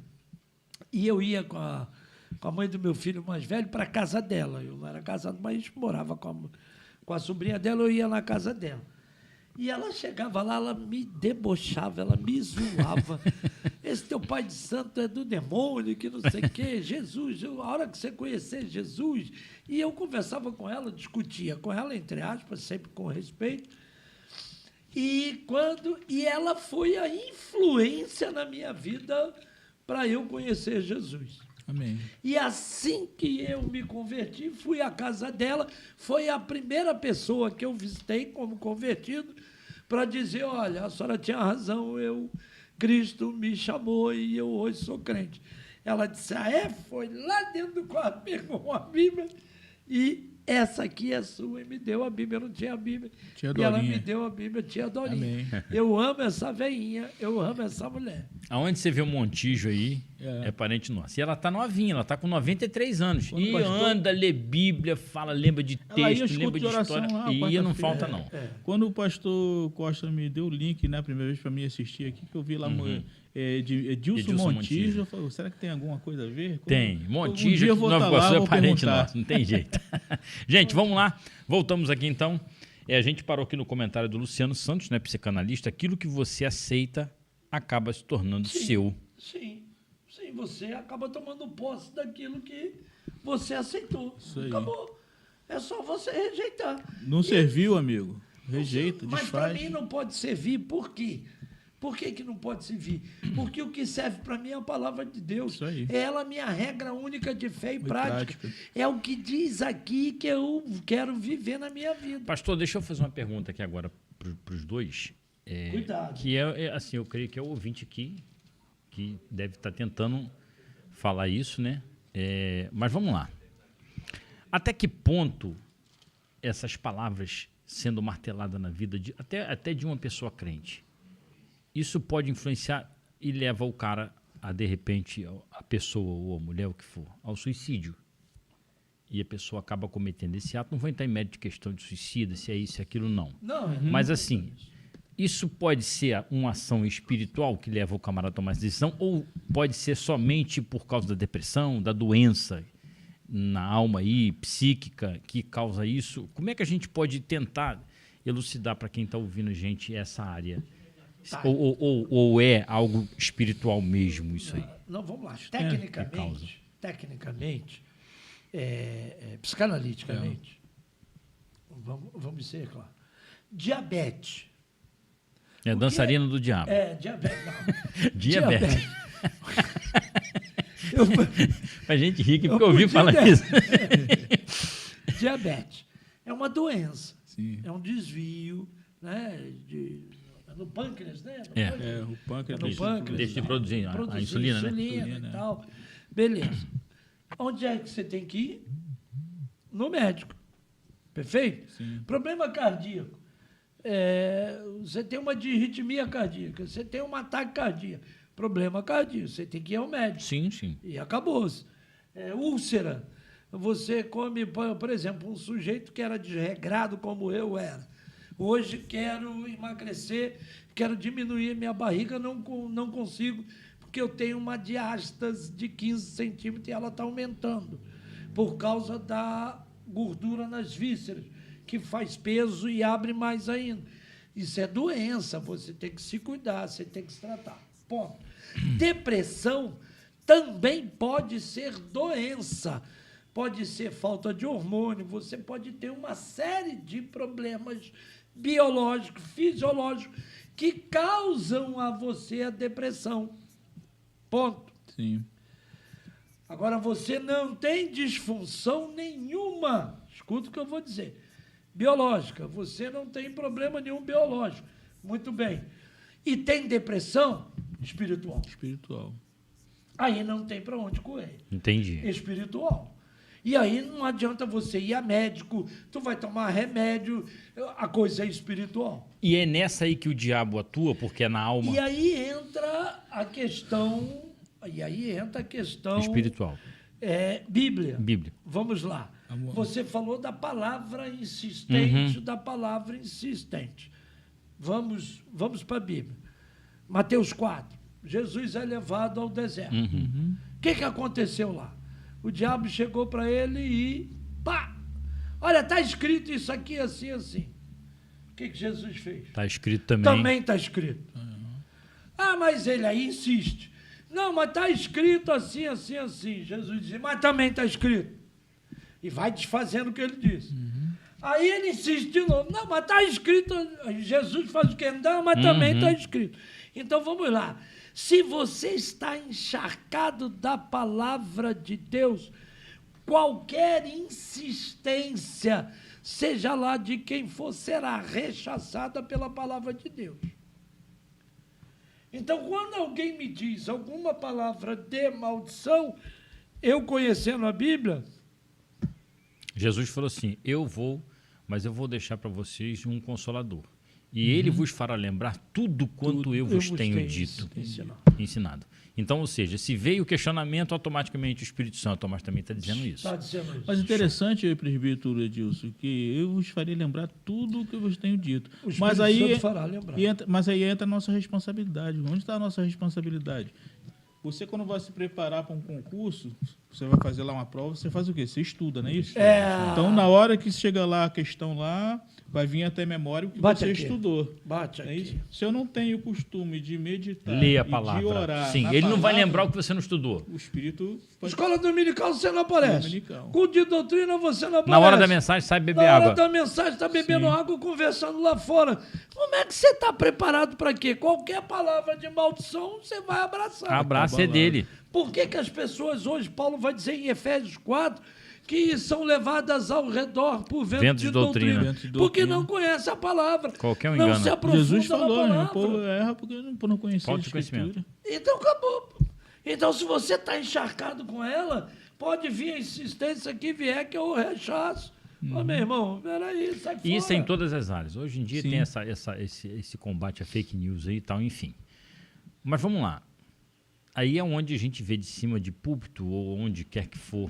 e eu ia com a mãe do meu filho mais velho para a casa dela. Eu não era casado, mas morava com a sobrinha dela, eu ia na casa dela. E ela chegava lá, ela me debochava, ela me zoava. Esse teu pai de santo é do demônio, que não sei o quê. Jesus, a hora que você conhecer Jesus. E eu conversava com ela, discutia com ela, entre aspas, sempre com respeito. E ela foi a influência na minha vida para eu conhecer Jesus. Amém. E assim que eu me converti, fui à casa dela, foi a primeira pessoa que eu visitei como convertido para dizer, olha, a senhora tinha razão, Cristo me chamou e eu hoje sou crente. Ela disse, foi lá dentro do quarto, pegou uma Bíblia e essa aqui é sua, e me deu a Bíblia, eu não tinha a Bíblia. Tia Dorinha. E ela me Dorinha. deu a Bíblia, tia Dorinha. Amém. Eu amo essa veinha, eu amo essa mulher. Aonde você vê o Montijo aí, é parente nosso. E ela tá novinha, ela tá com 93 anos. Quando e pastor... anda, lê Bíblia, fala, lembra de texto, lembra de história. Lá, e não falta, não. Quando o pastor Costa me deu o link, né, a primeira vez para mim assistir aqui, que eu vi lá de Edilson Montijo, eu falei, será que tem alguma coisa a ver? Tem. Montijo, um dia eu vou Nova estar lá, Iguaçu vou é parente perguntar. nosso, não tem jeito. Gente, vamos lá. Voltamos aqui então. A gente parou aqui no comentário do Luciano Santos, né, psicanalista. Aquilo que você aceita acaba se tornando seu. Sim, você acaba tomando posse daquilo que você aceitou. Isso aí. Acabou. É só você rejeitar. Não serviu, amigo? Rejeita, Mas para desfaz. mim não pode servir, por quê? Por que não pode servir? Porque o que serve para mim é a palavra de Deus. Isso aí. É ela a minha regra única de fé e prática. prática. É o que diz aqui que eu quero viver na minha vida. Pastor, deixa eu fazer uma pergunta aqui agora para os dois. Cuidado. Que assim, eu creio que é o ouvinte aqui que deve estar tentando falar isso, né? Mas vamos lá. Até que ponto essas palavras sendo marteladas na vida até de uma pessoa crente, isso pode influenciar e leva o cara a, de repente, a pessoa ou a mulher, o que for, ao suicídio? E a pessoa acaba cometendo esse ato. Não vou entrar em mérito de questão de suicida, se é isso, se é aquilo, não. Mas assim, isso pode ser uma ação espiritual que leva o camarada a tomar essa decisão, ou pode ser somente por causa da depressão, da doença na alma aí, psíquica, que causa isso? Como é que a gente pode tentar elucidar para quem está ouvindo a gente essa área? Tá. Ou é algo espiritual mesmo isso aí? Não, vamos lá. Tecnicamente, psicanaliticamente, vamos ser claro. Diabetes. Dançarina do diabo. Diabetes. Não. Diabetes. A gente ri que porque eu ouvi falar isso. Diabetes é uma doença. Sim. É um desvio, né, no pâncreas, né? O pâncreas. No pâncreas. Deixa de produzir a insulina, né? Insulina e tal. Beleza. Onde é que você tem que ir? No médico. Perfeito? Sim. Problema cardíaco. Você tem uma disritmia cardíaca, você tem um ataque cardíaco. Problema cardíaco, você tem que ir ao médico. Sim. E acabou-se. Úlcera. Você come, por exemplo, um sujeito que era desregrado como eu era. Hoje quero emagrecer, quero diminuir minha barriga, não consigo, porque eu tenho uma diástase de 15 centímetros e ela está aumentando, por causa da gordura nas vísceras, que faz peso e abre mais ainda. Isso é doença, você tem que se cuidar, você tem que se tratar. Ponto. Depressão também pode ser doença, pode ser falta de hormônio, você pode ter uma série de problemas biológicos, fisiológicos, que causam a você a depressão. Ponto. Sim. Agora, você não tem disfunção nenhuma, escuta o que eu vou dizer, biológica, você não tem problema nenhum biológico. Muito bem. E tem depressão espiritual. Espiritual. Aí não tem para onde correr. Entendi. Espiritual. E aí não adianta você ir a médico, tu vai tomar remédio, a coisa é espiritual. E é nessa aí que o diabo atua, porque é na alma E aí entra a questão espiritual. Bíblia. Bíblia. Vamos lá. Amor. Você falou da palavra insistente, Vamos para a Bíblia. Mateus 4. Jesus é levado ao deserto. O que aconteceu lá? O diabo chegou para ele e pá! Olha, está escrito isso aqui assim, assim. O que Jesus fez? Está escrito também. Também está escrito. Ah, mas ele aí insiste. Não, mas está escrito assim, assim, assim. Jesus disse, mas também está escrito. E vai desfazendo o que ele disse. Aí ele insiste de novo. Não, mas está escrito. Jesus faz o quê? Não, mas também está escrito. Então vamos lá. Se você está encharcado da palavra de Deus, qualquer insistência, seja lá de quem for, será rechaçada pela palavra de Deus. Então, quando alguém me diz alguma palavra de maldição, eu conhecendo a Bíblia... Jesus falou assim, mas eu vou deixar para vocês um consolador. E ele vos fará lembrar tudo quanto eu vos tenho dito, ensinado. Então, ou seja, se veio o questionamento, automaticamente o Espírito Santo, Tomás também está dizendo isso. Mas interessante, presbítero Edilson, que eu vos farei lembrar tudo o que eu vos tenho dito. Mas aí, mas aí entra a nossa responsabilidade. Onde está a nossa responsabilidade? Você, quando vai se preparar para um concurso, você vai fazer lá uma prova, você faz o quê? Você estuda, não é isso? Então, na hora que chega lá a questão lá, vai vir até memória o que você estudou. É isso? Se eu não tenho o costume de meditar ler a palavra, de orar... Sim, ele não vai lembrar o que você não estudou. O Espírito... Escola dominical você não aparece. Culto de doutrina você não aparece. Na hora da mensagem sai beber água. Na hora da mensagem está bebendo água, conversando lá fora. Como é que você está preparado para quê? Qualquer palavra de maldição você vai abraçar. Abraço é dele. Por que as pessoas hoje, Paulo vai dizer em Efésios 4, que são levadas ao redor por vento de doutrina? Porque não conhece a palavra. Qualquer um não engana. Se aprofunda Jesus falou, na o povo erra porque não conhecia a Escritura. Então acabou. Então, se você está encharcado com ela, pode vir a insistência que vier que eu rechaço. Ô, meu irmão, peraí, sai fora. Isso é em todas as áreas. Hoje em dia tem esse combate a fake news aí e tal, enfim. Mas vamos lá. Aí é onde a gente vê de cima de púlpito ou onde quer que for,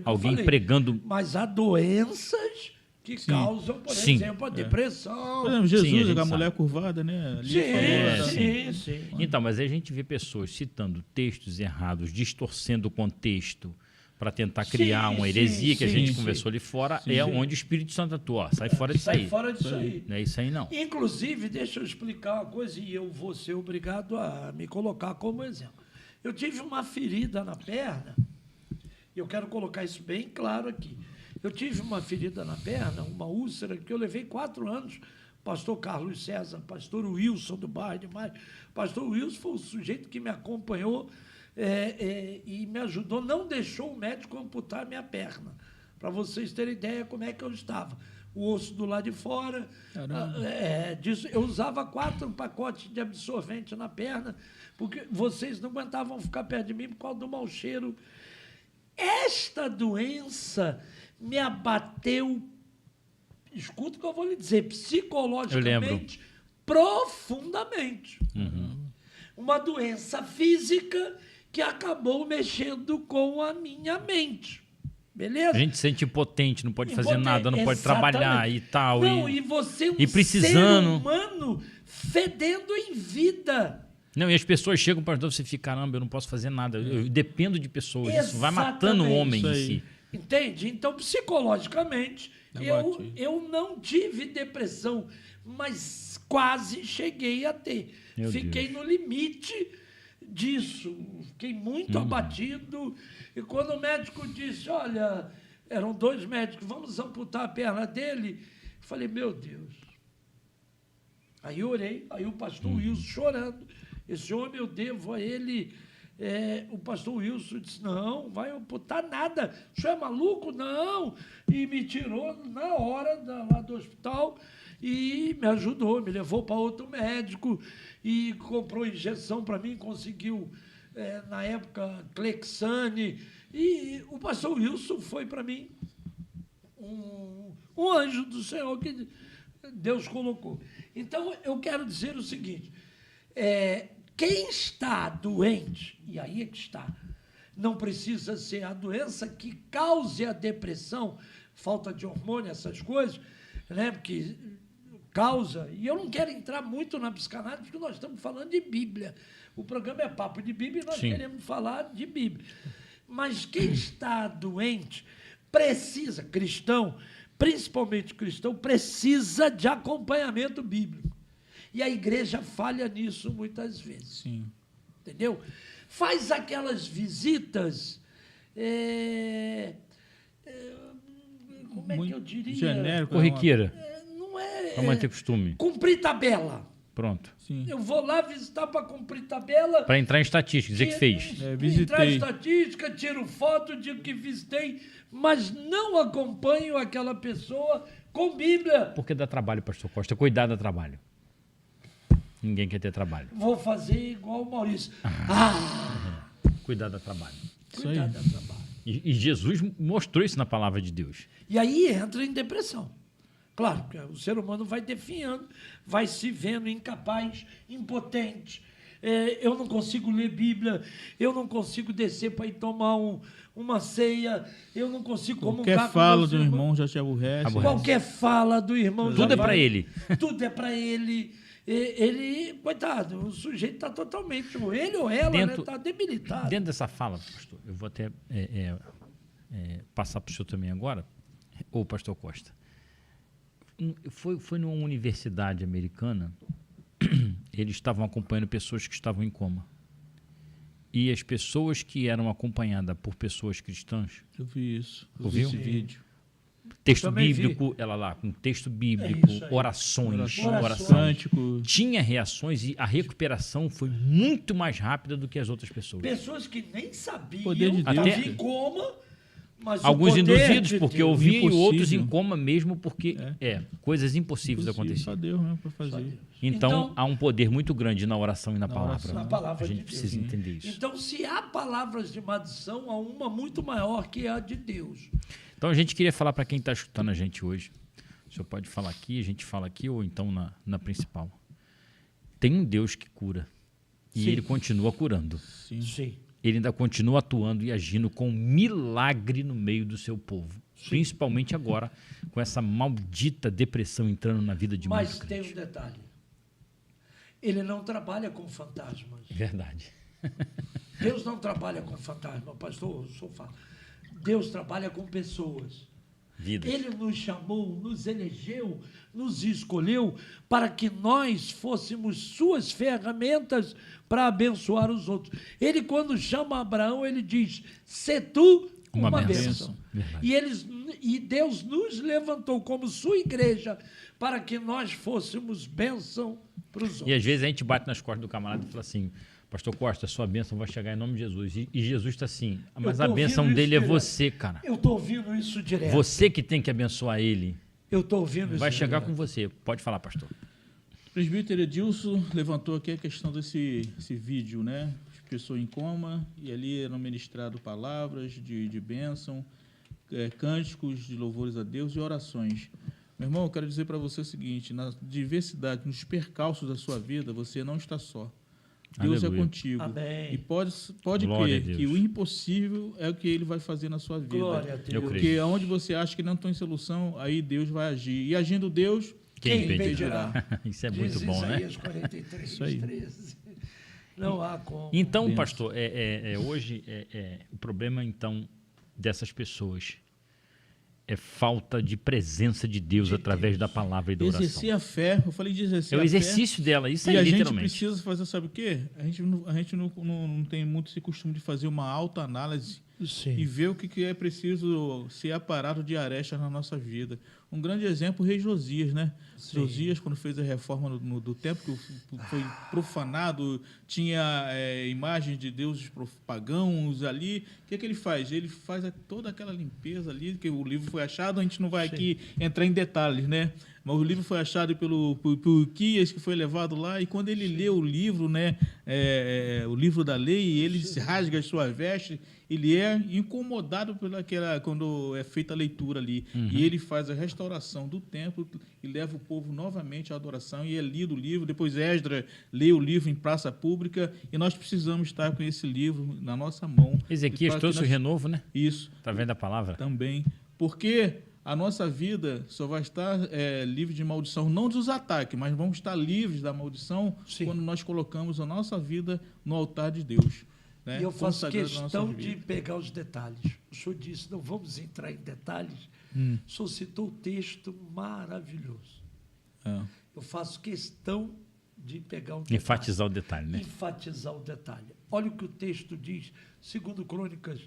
alguém pregando... Mas há doenças que causam, por exemplo, a depressão. Por exemplo, Jesus, a mulher curvada, né? Sim. Então, mas aí a gente vê pessoas citando textos errados, distorcendo o contexto para tentar criar uma heresia que a gente conversou ali fora, onde o Espírito Santo atua. Sai fora disso aí. Sai fora disso aí. Não é isso aí, não. Inclusive, deixa eu explicar uma coisa e eu vou ser obrigado a me colocar como exemplo. Eu tive uma ferida na perna, e eu quero colocar isso bem claro aqui. Eu tive uma ferida na perna, uma úlcera, que eu levei 4 anos. Pastor Carlos César, pastor Wilson do bairro de Maio. Pastor Wilson foi o sujeito que me acompanhou e me ajudou, não deixou o médico amputar minha perna, para vocês terem ideia como é que eu estava. O osso do lado de fora. Eu usava 4 pacotes de absorvente na perna, porque vocês não aguentavam ficar perto de mim por causa do mau cheiro. Esta doença me abateu, escuta o que eu vou lhe dizer, psicologicamente, profundamente. Uma doença física que acabou mexendo com a minha mente. Beleza? A gente se sente impotente, não pode fazer Impotente, nada, não pode exatamente. trabalhar e tal. Não, e você é um e precisando. ser humano fedendo em vida. Não, e as pessoas chegam para você e ficam, caramba, eu não posso fazer nada, eu dependo de pessoas. Isso vai matando o homem em si. Entende? Então, psicologicamente, eu não tive depressão, mas quase cheguei a ter. Fiquei no limite disso. Fiquei muito abatido. E quando o médico disse, olha, eram 2 médicos, vamos amputar a perna dele, eu falei, meu Deus. Aí eu orei, aí o pastor Wilson chorando, esse homem eu devo a ele. O pastor Wilson disse, não, vai amputar nada, o senhor é maluco? Não. E me tirou na hora lá do hospital e me ajudou, me levou para outro médico e comprou injeção para mim, conseguiu, na época, Clexane. E o pastor Wilson foi para mim um anjo do Senhor que Deus colocou. Então, eu quero dizer o seguinte, quem está doente, e aí é que está, não precisa ser a doença que cause a depressão, falta de hormônio, essas coisas, né? Porque causa, e eu não quero entrar muito na psicanálise, porque nós estamos falando de Bíblia. O programa é Papo de Bíblia e nós queremos falar de Bíblia. Mas quem está doente precisa, cristão, principalmente cristão, precisa de acompanhamento bíblico. E a igreja falha nisso muitas vezes. Sim. Entendeu? Faz aquelas visitas, como é que eu diria? Genérico. Corriqueira, Não é... para manter costume. Cumprir tabela. Pronto. Sim. Eu vou lá visitar para cumprir tabela. Para entrar em estatística, dizer que fez. Visitei. Entrar em estatística, tiro foto, digo que visitei, mas não acompanho aquela pessoa com Bíblia. Porque dá trabalho, pastor Costa, cuidar dá trabalho. Ninguém quer ter trabalho. Vou fazer igual o Maurício. Cuidar dá trabalho. Cuidar da trabalho. E Jesus mostrou isso na palavra de Deus. E aí entra em depressão. Claro, que o ser humano vai definhando, vai se vendo incapaz, impotente. Eu não consigo ler Bíblia, eu não consigo descer para ir tomar uma ceia, eu não consigo comunicar com qualquer fala do meus irmão já te aborrece. Qualquer fala do irmão Tudo já é para ele. Tudo é para ele. Ele, coitado, o sujeito está totalmente, ou ele ou ela, está debilitado. Dentro dessa fala, pastor, eu vou até passar para o senhor também agora, ou pastor Costa. Foi numa universidade americana, eles estavam acompanhando pessoas que estavam em coma. E as pessoas que eram acompanhadas por pessoas cristãs... Eu vi isso. Ouviu? Esse vídeo. Texto bíblico, ela lá, com texto bíblico, orações, Cântico. tinha reações e a recuperação foi muito mais rápida do que as outras pessoas. Pessoas que nem sabiam, Poder de Deus. estavam em coma, mas Alguns o poder induzidos de porque Deus. ouviam e Impossível. outros em coma mesmo porque coisas impossíveis Só aconteciam. Deus, né, para fazer. Então, há um poder muito grande na oração e na palavra. Na palavra A gente de Deus. precisa entender isso. Então, se há palavras de maldição, há uma muito maior que a de Deus. Então, a gente queria falar para quem está escutando a gente hoje. O senhor pode falar aqui, a gente fala aqui, ou então na principal. Tem um Deus que cura. E Sim. Ele continua curando. Sim. Ele ainda continua atuando e agindo com milagre no meio do seu povo. Sim. Principalmente agora, com essa maldita depressão entrando na vida de muitos Mas tem crentes. um detalhe. Ele não trabalha com fantasmas. Verdade. Deus não trabalha com fantasma, pastor Sofá. Deus trabalha com pessoas. Vidas. Ele nos chamou, nos elegeu, nos escolheu para que nós fôssemos suas ferramentas para abençoar os outros. Ele, quando chama Abraão, ele diz, "Sê tu uma bênção." E Deus nos levantou como sua igreja para que nós fôssemos bênção para os outros. E às vezes a gente bate nas costas do camarada e fala assim, pastor Costa, a sua bênção vai chegar em nome de Jesus. E Jesus está assim, mas a bênção dele é você, cara. Eu estou ouvindo isso direto. Você que tem que abençoar ele. Eu estou ouvindo isso Vai chegar direto. com você. Pode falar, pastor. O presbítero Edilson levantou aqui a questão desse vídeo, né? Pessoa em coma, e ali eram ministradas palavras de bênção, cânticos de louvores a Deus e orações. Meu irmão, eu quero dizer para você o seguinte, na diversidade, nos percalços da sua vida, você não está só. Deus Aleluia. é contigo. Amém. E pode Glória a crer Deus. que o impossível é o que Ele vai fazer na sua vida. Glória a Deus. Eu creio. Porque onde você acha que não tem solução, aí Deus vai agir. E agindo Deus, Quem Quem impedirá? impedirá? Isso é Diz muito bom, né? Isaías 43, Isso aí. 13. Não há como. Então, Benção. pastor, hoje o problema então dessas pessoas é falta de presença de Deus através da palavra e da oração. exercer a fé. Eu falei de exercer É o a fé. exercício dela, isso E aí, a gente literalmente. precisa fazer, sabe o quê? A gente não tem muito esse costume de fazer uma autoanálise Sim. e ver o que é preciso ser aparado de arestas na nossa vida. Um grande exemplo, o rei Josias, né? Sim. Josias, quando fez a reforma do templo, que foi profanado, tinha imagens de deuses pagãos ali. O que ele faz? Ele faz toda aquela limpeza ali, que o livro foi achado, a gente não vai aqui entrar em detalhes, né? Mas o livro foi achado por Quias, que foi levado lá, e quando ele lê o livro, né, o livro da lei, ele se rasga as suas vestes, ele é incomodado quando é feita a leitura ali. E ele faz a restauração do templo e leva o povo novamente à adoração, e é lido o livro. Depois Esdras lê o livro em praça pública, e nós precisamos estar com esse livro na nossa mão. Ezequias Para que trouxe o nós- renovo, né? Isso. Através da palavra. Também. Porque a nossa vida só vai estar livre de maldição, não dos ataques, mas vamos estar livres da maldição Sim. quando nós colocamos a nossa vida no altar de Deus. Né? E eu faço Consagrando a questão nossa de vida. pegar os detalhes. O senhor disse, não vamos entrar em detalhes. O senhor citou um texto maravilhoso. É. Eu faço questão de pegar um detalhe. Enfatizar o detalhe, né? Enfatizar o detalhe. Olha o que o texto diz, segundo Crônicas,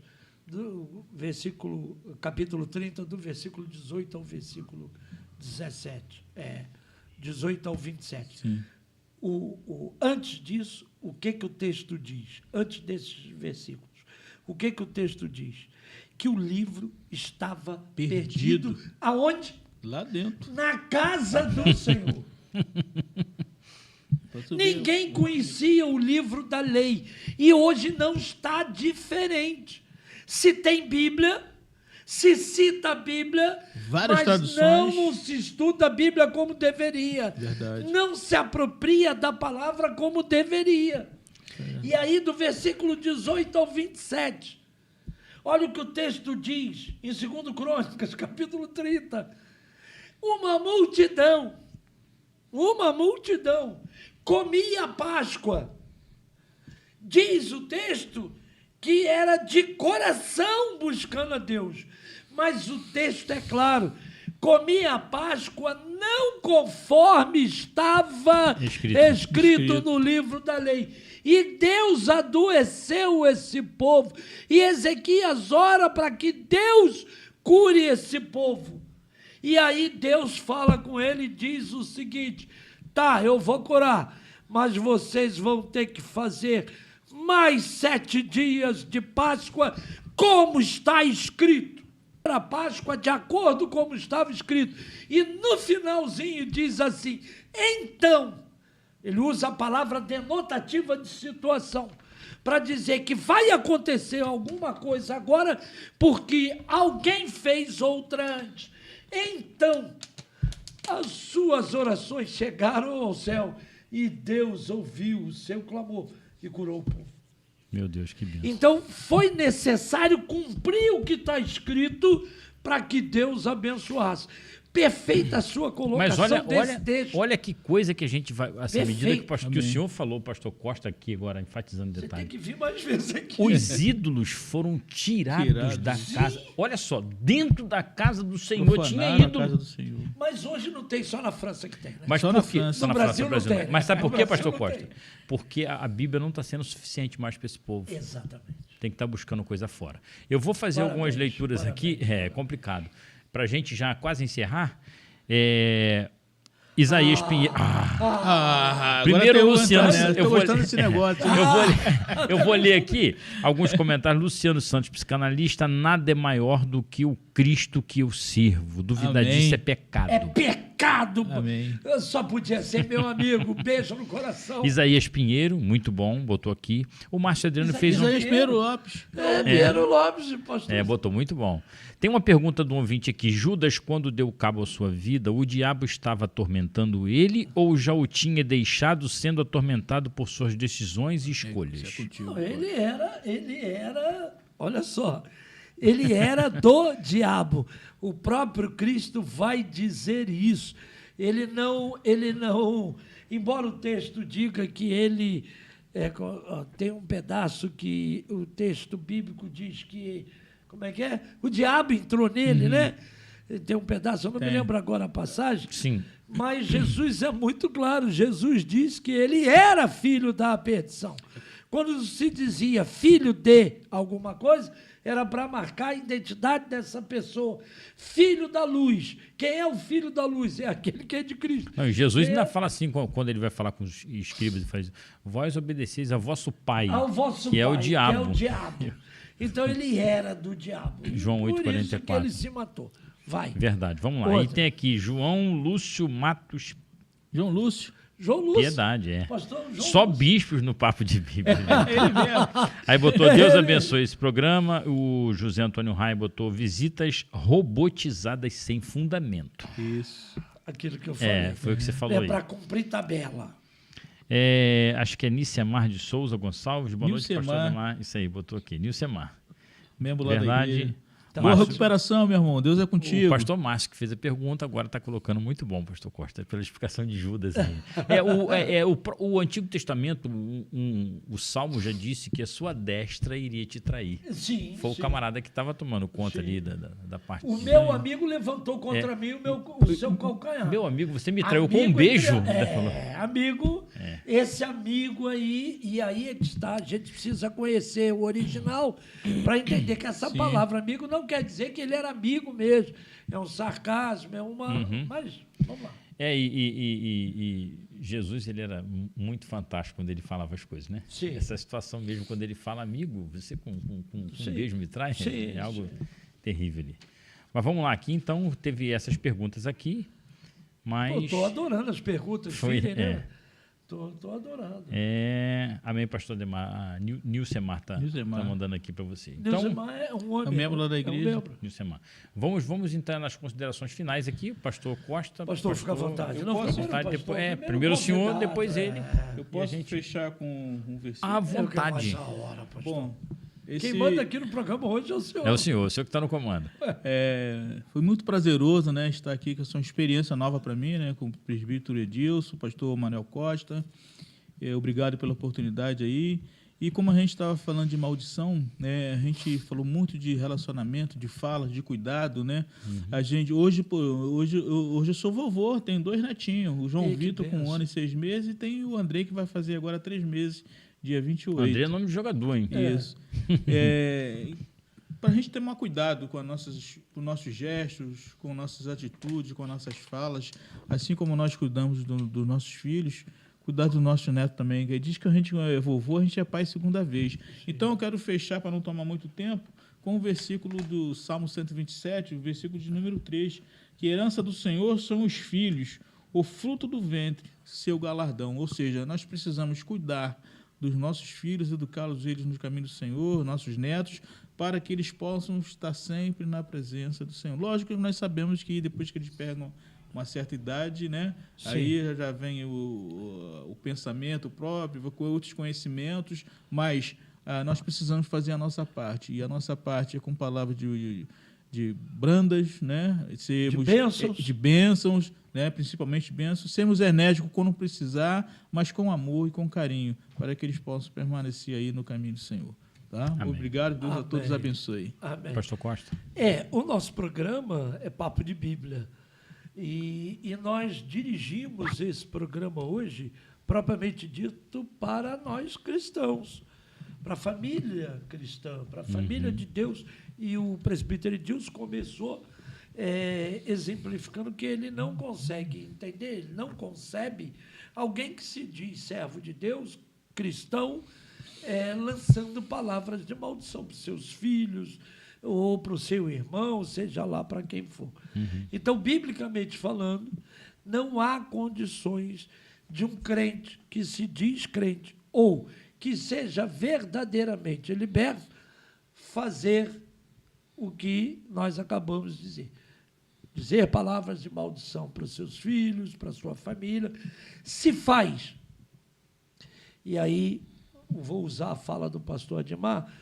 capítulo 30, do versículo 18 ao versículo 17. 18 ao 27. Sim. Antes disso, o que o texto diz? Antes desses versículos, o que o texto diz? Que o livro estava perdido. Aonde? Lá dentro. Na casa do Senhor. Pra tu ver. Ninguém conhecia o livro da lei. E hoje não está diferente. Se tem Bíblia, se cita a Bíblia, Várias mas traduções. não se estuda a Bíblia como deveria. Verdade. Não se apropria da palavra como deveria. E aí, do versículo 18 ao 27, olha o que o texto diz, em 2 Crônicas, capítulo 30. Uma multidão comia a Páscoa. Diz o texto que era de coração buscando a Deus. Mas o texto é claro, comia a Páscoa não conforme estava escrito no livro da lei. E Deus adoeceu esse povo. E Ezequias ora para que Deus cure esse povo. E aí Deus fala com ele e diz o seguinte: tá, eu vou curar, mas vocês vão ter que fazer mais 7 dias de Páscoa, como está escrito. Para a Páscoa, de acordo com como estava escrito. E no finalzinho diz assim: então, ele usa a palavra denotativa de situação, para dizer que vai acontecer alguma coisa agora, porque alguém fez outra antes. Então, as suas orações chegaram ao céu e Deus ouviu o seu clamor e curou o povo. Meu Deus, que bênção. Então, foi necessário cumprir o que está escrito para que Deus abençoasse. Perfeita a sua colocação Mas texto. olha que coisa que a gente vai... Assim, à medida que o senhor falou, o pastor Costa aqui agora, enfatizando o Você tem detalhe. que vir mais vezes aqui. Os ídolos foram tirados da casa. Olha só, dentro da casa do Senhor tinha Profanaram a ídolo. casa do Senhor. Mas hoje não tem, só na França que tem, né? Mas Só por na quê? França. Só No na Brasil França, não tem, Mas sabe né? por quê, No Brasil pastor não Costa? tem. Porque a Bíblia não está sendo suficiente mais para esse povo. Exatamente. Tem que estar buscando coisa fora. Eu vou fazer Parabéns, algumas leituras parabéns. aqui, é complicado. Para a gente já quase encerrar, Isaías Pinheiro. Primeiro, agora Luciano. Estou gostando desse negócio. Eu vou ler aqui alguns comentários. Luciano Santos, psicanalista, nada é maior do que o Cristo que eu sirvo. Duvidar Amém. disso é pecado. É pecado. Amém. Eu só podia ser meu amigo. Beijo no coração. Isaías Pinheiro, muito bom, botou aqui. O Márcio Adriano fez um... Isaías Pinheiro Lopes. Pinheiro Lopes, pastor. botou muito bom. Tem uma pergunta do ouvinte aqui. Judas, quando deu cabo à sua vida, o diabo estava atormentando ele ou já o tinha deixado sendo atormentado por suas decisões e escolhas? Não, ele era, olha só, ele era do diabo. O próprio Cristo vai dizer isso. Ele não, embora o texto diga que ele, tem um pedaço que o texto bíblico diz que, como é que é? O diabo entrou nele, né? Tem um pedaço, eu não me lembro agora a passagem. Sim. Mas Jesus é muito claro. Jesus diz que ele era filho da perdição. Quando se dizia filho de alguma coisa, era para marcar a identidade dessa pessoa. Filho da luz. Quem é o filho da luz? É aquele que é de Cristo. Não, Jesus ainda fala assim, quando ele vai falar com os escribas, ele faz: vós obedeceis a vosso pai, Ao vosso que é o pai, diabo. Que é o diabo. Então ele era do diabo. João Por 8:44. isso que ele se matou. Vai. Verdade, vamos lá. Outra. E tem aqui João Lúcio Matos. João Lúcio. João Lúcio. Piedade, é. Pastor João Só Lúcio. bispos no Papo de Bíblia. Ele mesmo. Aí botou: Deus abençoe esse programa. O José Antônio Rai botou: visitas robotizadas sem fundamento. Isso. Aquilo que eu falei. Foi o que você falou aí. É para cumprir tabela. Acho que é Nicemar de Souza Gonçalves. Boa noite, Nilcemar. pastor Ademar. Isso aí, botou aqui. Nilcemar. Membro lá da Verdade. igreja. Tá. Boa Márcio- recuperação, meu irmão. Deus é contigo. O pastor Márcio, que fez a pergunta, agora está colocando muito bom, pastor Costa, pela explicação de Judas. Aí. O Antigo Testamento, o Salmo já disse que a sua destra iria te trair. Sim. Foi o sim. camarada que estava tomando conta ali da parte. O meu amigo levantou contra mim o seu calcanhar. Meu amigo, você me traiu com um Amigo beijo. amigo, esse amigo aí, e aí é que está, a gente precisa conhecer o original para entender que essa palavra amigo não quer dizer que ele era amigo mesmo, é um sarcasmo, é uma... Mas, vamos lá. E Jesus, ele era muito fantástico quando ele falava as coisas, né? Sim. Essa situação mesmo, quando ele fala amigo, você com um beijo me traz, Sim, é algo terrível ali. Mas vamos lá, aqui então, teve essas perguntas aqui, mas... Estou adorando as perguntas, Foi, filha, né? Estou adorando. Amém, pastor Demar. A Nilcemar está Nilcemar. mandando aqui para você. Nilcemar é um homem. é um membro lá da igreja. membro. Nilcemar. Vamos entrar nas considerações finais aqui. Pastor Costa. Pastor, fica à vontade. Eu Não, posso primeiro vontade, o pastor, depois, primeiro primeiro o senhor, convidado, depois ele. Eu E posso a gente... fechar com um versículo? À Eu quero vontade. mais a hora, pastor. Bom, Quem manda aqui no programa hoje é o senhor. É o senhor que está no comando. Foi muito prazeroso, né, estar aqui, que essa é uma experiência nova para mim, né, com o presbítero Edilson, o pastor Manuel Costa. Obrigado pela oportunidade aí. E como a gente estava falando de maldição, né, a gente falou muito de relacionamento, de fala, de cuidado, né? A gente hoje eu sou vovô, tenho 2 netinhos, o João Ei, que Vitor com 1 benção. ano e 6 meses e tem o Andrei que vai fazer agora 3 meses, dia 28. André é nome de jogador, hein? Isso. Para a gente tomar cuidado com os nossos gestos, com nossas atitudes, com nossas falas, assim como nós cuidamos dos nossos filhos, cuidar do nosso neto também. Ele diz que a gente é vovô, a gente é pai segunda vez. Então eu quero fechar, para não tomar muito tempo, com o versículo do Salmo 127, o versículo de número 3, que herança do Senhor são os filhos, o fruto do ventre, seu galardão. Ou seja, nós precisamos cuidar dos nossos filhos, educá-los eles no caminho do Senhor, nossos netos, para que eles possam estar sempre na presença do Senhor. Lógico que nós sabemos que depois que eles pegam uma certa idade, né? Sim. Aí já vem o pensamento próprio, com outros conhecimentos, mas nós precisamos fazer a nossa parte. E a nossa parte é com palavras de brandas, né? Sermos, de bênçãos, né? Principalmente bênçãos. Sermos enérgicos quando precisar, mas com amor e com carinho, para que eles possam permanecer aí no caminho do Senhor. Tá? Amém. Obrigado, Deus a Amém. todos abençoe. Amém. Pastor Costa. O nosso programa é Papo de Bíblia. E nós dirigimos esse programa hoje, propriamente dito, para nós cristãos, para a família cristã, para a família de Deus. E o presbítero Edilson começou exemplificando que ele não consegue entender, ele não concebe alguém que se diz servo de Deus, cristão, lançando palavras de maldição para os seus filhos, ou para o seu irmão, seja lá para quem for. Então, biblicamente falando, não há condições de um crente que se diz crente ou que seja verdadeiramente liberto fazer o que nós acabamos de dizer. Dizer palavras de maldição para os seus filhos, para a sua família. Se faz. E aí, vou usar a fala do pastor Ademar,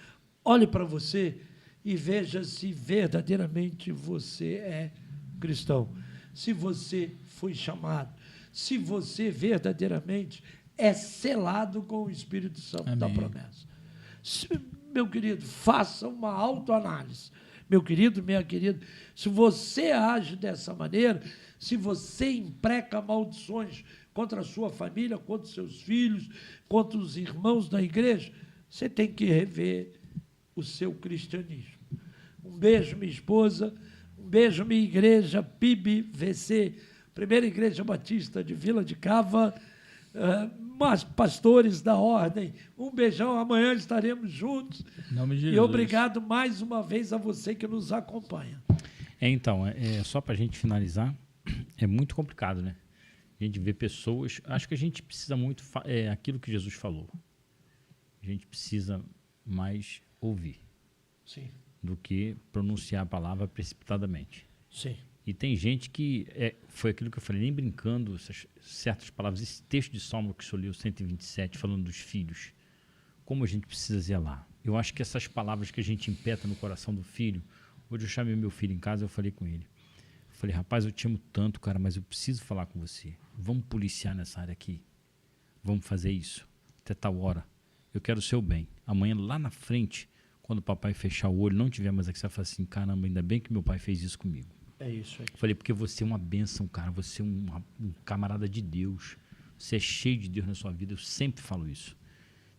olhe para você e veja se verdadeiramente você é cristão. Se você foi chamado. Se você verdadeiramente é selado com o Espírito Santo da promessa. Meu querido, faça uma autoanálise. Meu querido, minha querida, se você age dessa maneira, se você impreca maldições contra a sua família, contra os seus filhos, contra os irmãos da igreja, você tem que rever o seu cristianismo. Um beijo, minha esposa, um beijo, minha igreja, PIB-VC, Primeira Igreja Batista de Vila de Cava, mas pastores da ordem, um beijão, amanhã estaremos juntos. Em nome de E Jesus. obrigado mais uma vez a você que nos acompanha. Então, só para a gente finalizar, é muito complicado, né? A gente vê pessoas, acho que a gente precisa muito, aquilo que Jesus falou, a gente precisa mais ouvir Sim, do que pronunciar a palavra precipitadamente. sim. E tem gente que, foi aquilo que eu falei, nem brincando, certas palavras, esse texto de Salmo que o senhor leu, 127, falando dos filhos, como a gente precisa zelar. Eu acho que essas palavras que a gente impetra no coração do filho, hoje eu chamei meu filho em casa, eu falei com ele, eu falei, rapaz, eu te amo tanto, cara, mas eu preciso falar com você, vamos policiar nessa área aqui, vamos fazer isso, até tal hora, eu quero o seu bem. Amanhã, lá na frente, quando o papai fechar o olho, não tiver mais aqui, você vai falar assim, caramba, ainda bem que meu pai fez isso comigo. É isso aí. Falei, porque você é uma bênção, cara. Você é um camarada de Deus. Você é cheio de Deus na sua vida. Eu sempre falo isso.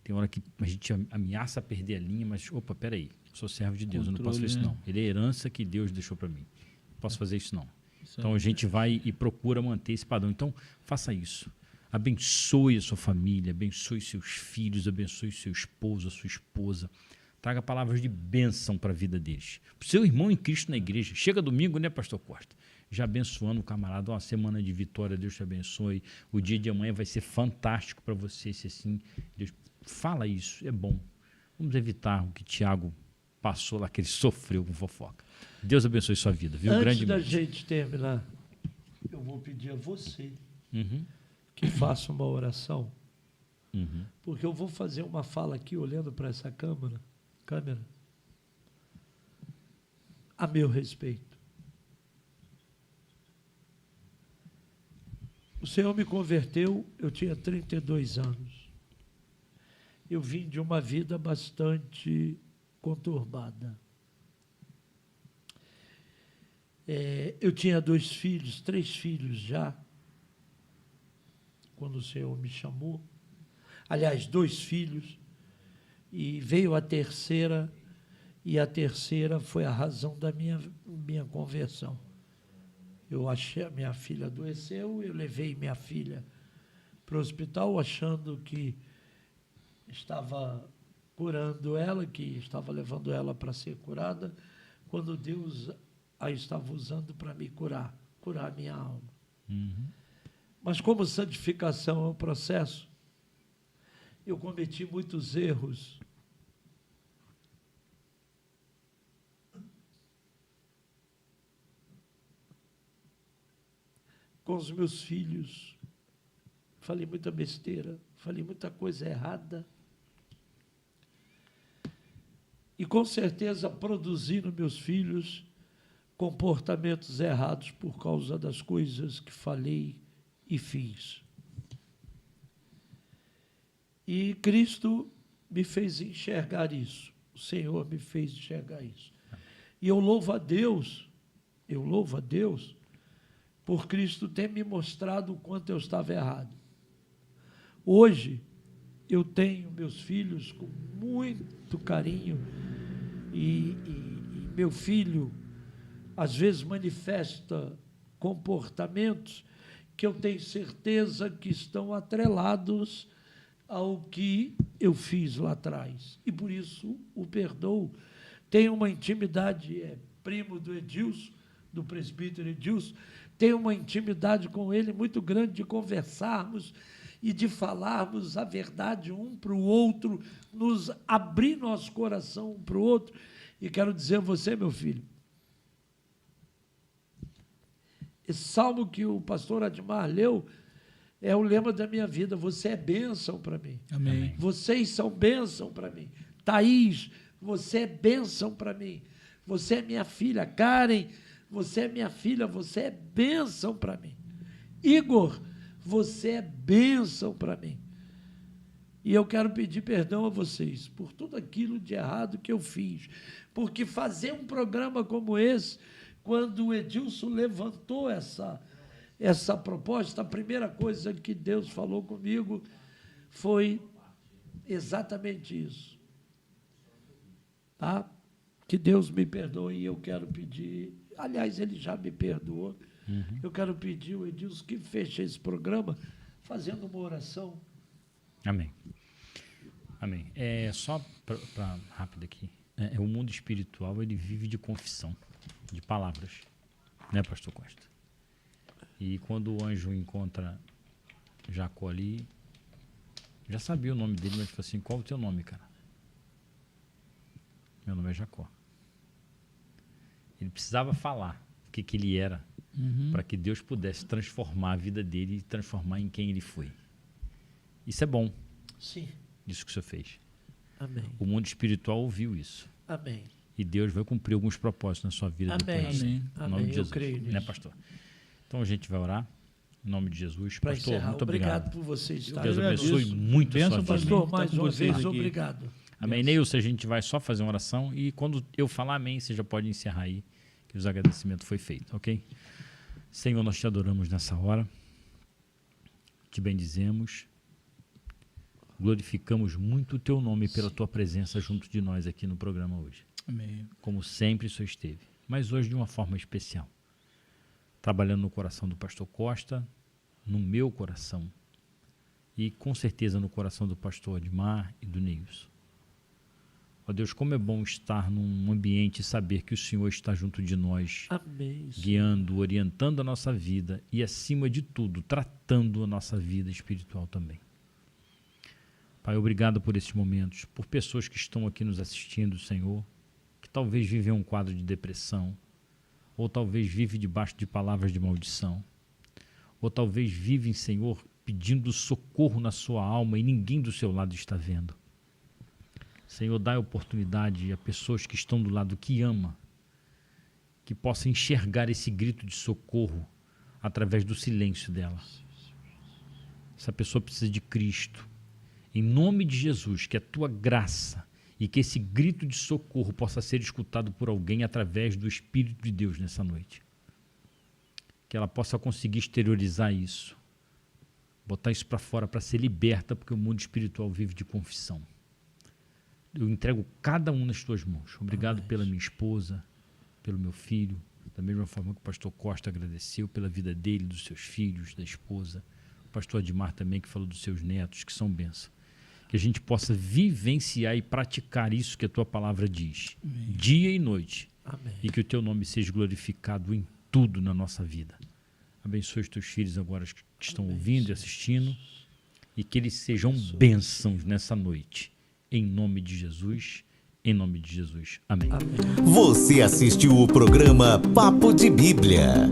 Tem hora que a gente ameaça perder a linha, mas, opa, peraí. Eu sou servo de Deus, eu não posso fazer isso não. Ele é herança que Deus deixou para mim. Não posso fazer isso não. Então a gente vai e procura manter esse padrão. Então, faça isso. Abençoe a sua família, abençoe seus filhos, abençoe seu esposo, a sua esposa. Traga palavras de bênção para a vida deles. Para o seu irmão em Cristo na igreja. Chega domingo, né, pastor Costa? Já abençoando o camarada. Uma semana de vitória, Deus te abençoe. O dia de amanhã vai ser fantástico para você, se assim, Deus fala isso, é bom. Vamos evitar o que Tiago passou lá, que ele sofreu com fofoca. Deus abençoe sua vida, viu? Antes da gente terminar, eu vou pedir a você que faça uma oração, porque eu vou fazer uma fala aqui, olhando para essa câmera, a meu respeito. O Senhor me converteu, eu tinha 32 anos. Eu vim de uma vida bastante conturbada. Eu tinha 2 filhos, 3 filhos já, quando o Senhor me chamou. Aliás, 2 filhos. E veio a terceira, e a terceira foi a razão da minha conversão. Eu achei, minha filha adoeceu, eu levei minha filha para o hospital, achando que estava curando ela, que estava levando ela para ser curada, quando Deus a estava usando para me curar a minha alma. Mas como santificação é um processo, eu cometi muitos erros. Com os meus filhos, falei muita besteira, falei muita coisa errada. E com certeza produzi nos meus filhos comportamentos errados por causa das coisas que falei e fiz. E Cristo me fez enxergar isso. O Senhor me fez enxergar isso. E eu louvo a Deus por Cristo ter me mostrado o quanto eu estava errado. Hoje, eu tenho meus filhos com muito carinho e meu filho, às vezes, manifesta comportamentos que eu tenho certeza que estão atrelados ao que eu fiz lá atrás. E por isso o perdoo, tenho uma intimidade, primo do Edilson, do presbítero Edilson, tenho uma intimidade com ele muito grande de conversarmos e de falarmos a verdade um para o outro, nos abrir nosso coração um para o outro. E quero dizer a você, meu filho, esse salmo que o pastor Admar leu é o lema da minha vida. Você é bênção para mim. Amém. Vocês são bênção para mim. Thaís, você é bênção para mim. Você é minha filha. Karen, você é minha filha. Você é bênção para mim. Igor, você é bênção para mim. E eu quero pedir perdão a vocês por tudo aquilo de errado que eu fiz. Porque fazer um programa como esse, quando o Edilson levantou essa proposta, a primeira coisa que Deus falou comigo foi exatamente isso. Tá? Que Deus me perdoe, e eu quero pedir, aliás, ele já me perdoou, eu quero pedir ao Edilson que feche esse programa fazendo uma oração. Amém. Amém. Só para rápido aqui, o mundo espiritual, ele vive de confissão, de palavras, né, pastor Costa? E quando o anjo encontra Jacó ali, já sabia o nome dele, mas falou assim: qual o teu nome, cara? Meu nome é Jacó. Ele precisava falar o que ele era, para que Deus pudesse transformar a vida dele e transformar em quem ele foi. Isso é bom. Sim. Isso que o senhor fez. Amém. O mundo espiritual ouviu isso. Amém. E Deus vai cumprir alguns propósitos na sua vida. Amém. Depois. Amém. Em nome Amém. de Jesus. Eu creio nisso. Né, pastor? Então a gente vai orar. Em nome de Jesus. Para Pastor, encerrar, muito obrigado por vocês estarem. Deus abençoe muito a sua vida. Pastor, mais uma vez, aqui. obrigado. Amém. Neilson, a gente vai só fazer uma oração e quando eu falar amém, você já pode encerrar aí, que os agradecimentos foi feito, ok? Senhor, nós te adoramos nessa hora, te bendizemos, glorificamos muito o teu nome pela tua presença junto de nós aqui no programa hoje. Amém. Como sempre o Senhor esteve, mas hoje de uma forma especial, trabalhando no coração do pastor Costa, no meu coração e com certeza no coração do pastor Admar e do Neilson. Ó Deus, como é bom estar num ambiente e saber que o Senhor está junto de nós, Amém. guiando, orientando a nossa vida e, acima de tudo, tratando a nossa vida espiritual também. Pai, obrigado por esses momentos, por pessoas que estão aqui nos assistindo, Senhor, que talvez vivem um quadro de depressão, ou talvez vivem debaixo de palavras de maldição, ou talvez vivem, Senhor, pedindo socorro na sua alma e ninguém do seu lado está vendo. Senhor, dá a oportunidade a pessoas que estão do lado que ama, que possam enxergar esse grito de socorro através do silêncio dela. Essa pessoa precisa de Cristo. Em nome de Jesus, que a tua graça e que esse grito de socorro possa ser escutado por alguém através do Espírito de Deus nessa noite. Que ela possa conseguir exteriorizar isso, botar isso para fora para ser liberta, porque o mundo espiritual vive de confissão. Eu entrego cada um nas tuas mãos. Obrigado Amém. pela minha esposa, pelo meu filho, da mesma forma que o pastor Costa agradeceu pela vida dele, dos seus filhos, da esposa. O pastor Admar também, que falou dos seus netos, que são bênçãos. Que a gente possa vivenciar e praticar isso que a tua palavra diz, Amém. Dia e noite. Amém. E que o teu nome seja glorificado em tudo na nossa vida. Abençoe os teus filhos agora que estão ouvindo e assistindo, e que eles sejam bênçãos nessa noite. Em nome de Jesus, em nome de Jesus. Amém. Você assistiu o programa Papo de Bíblia.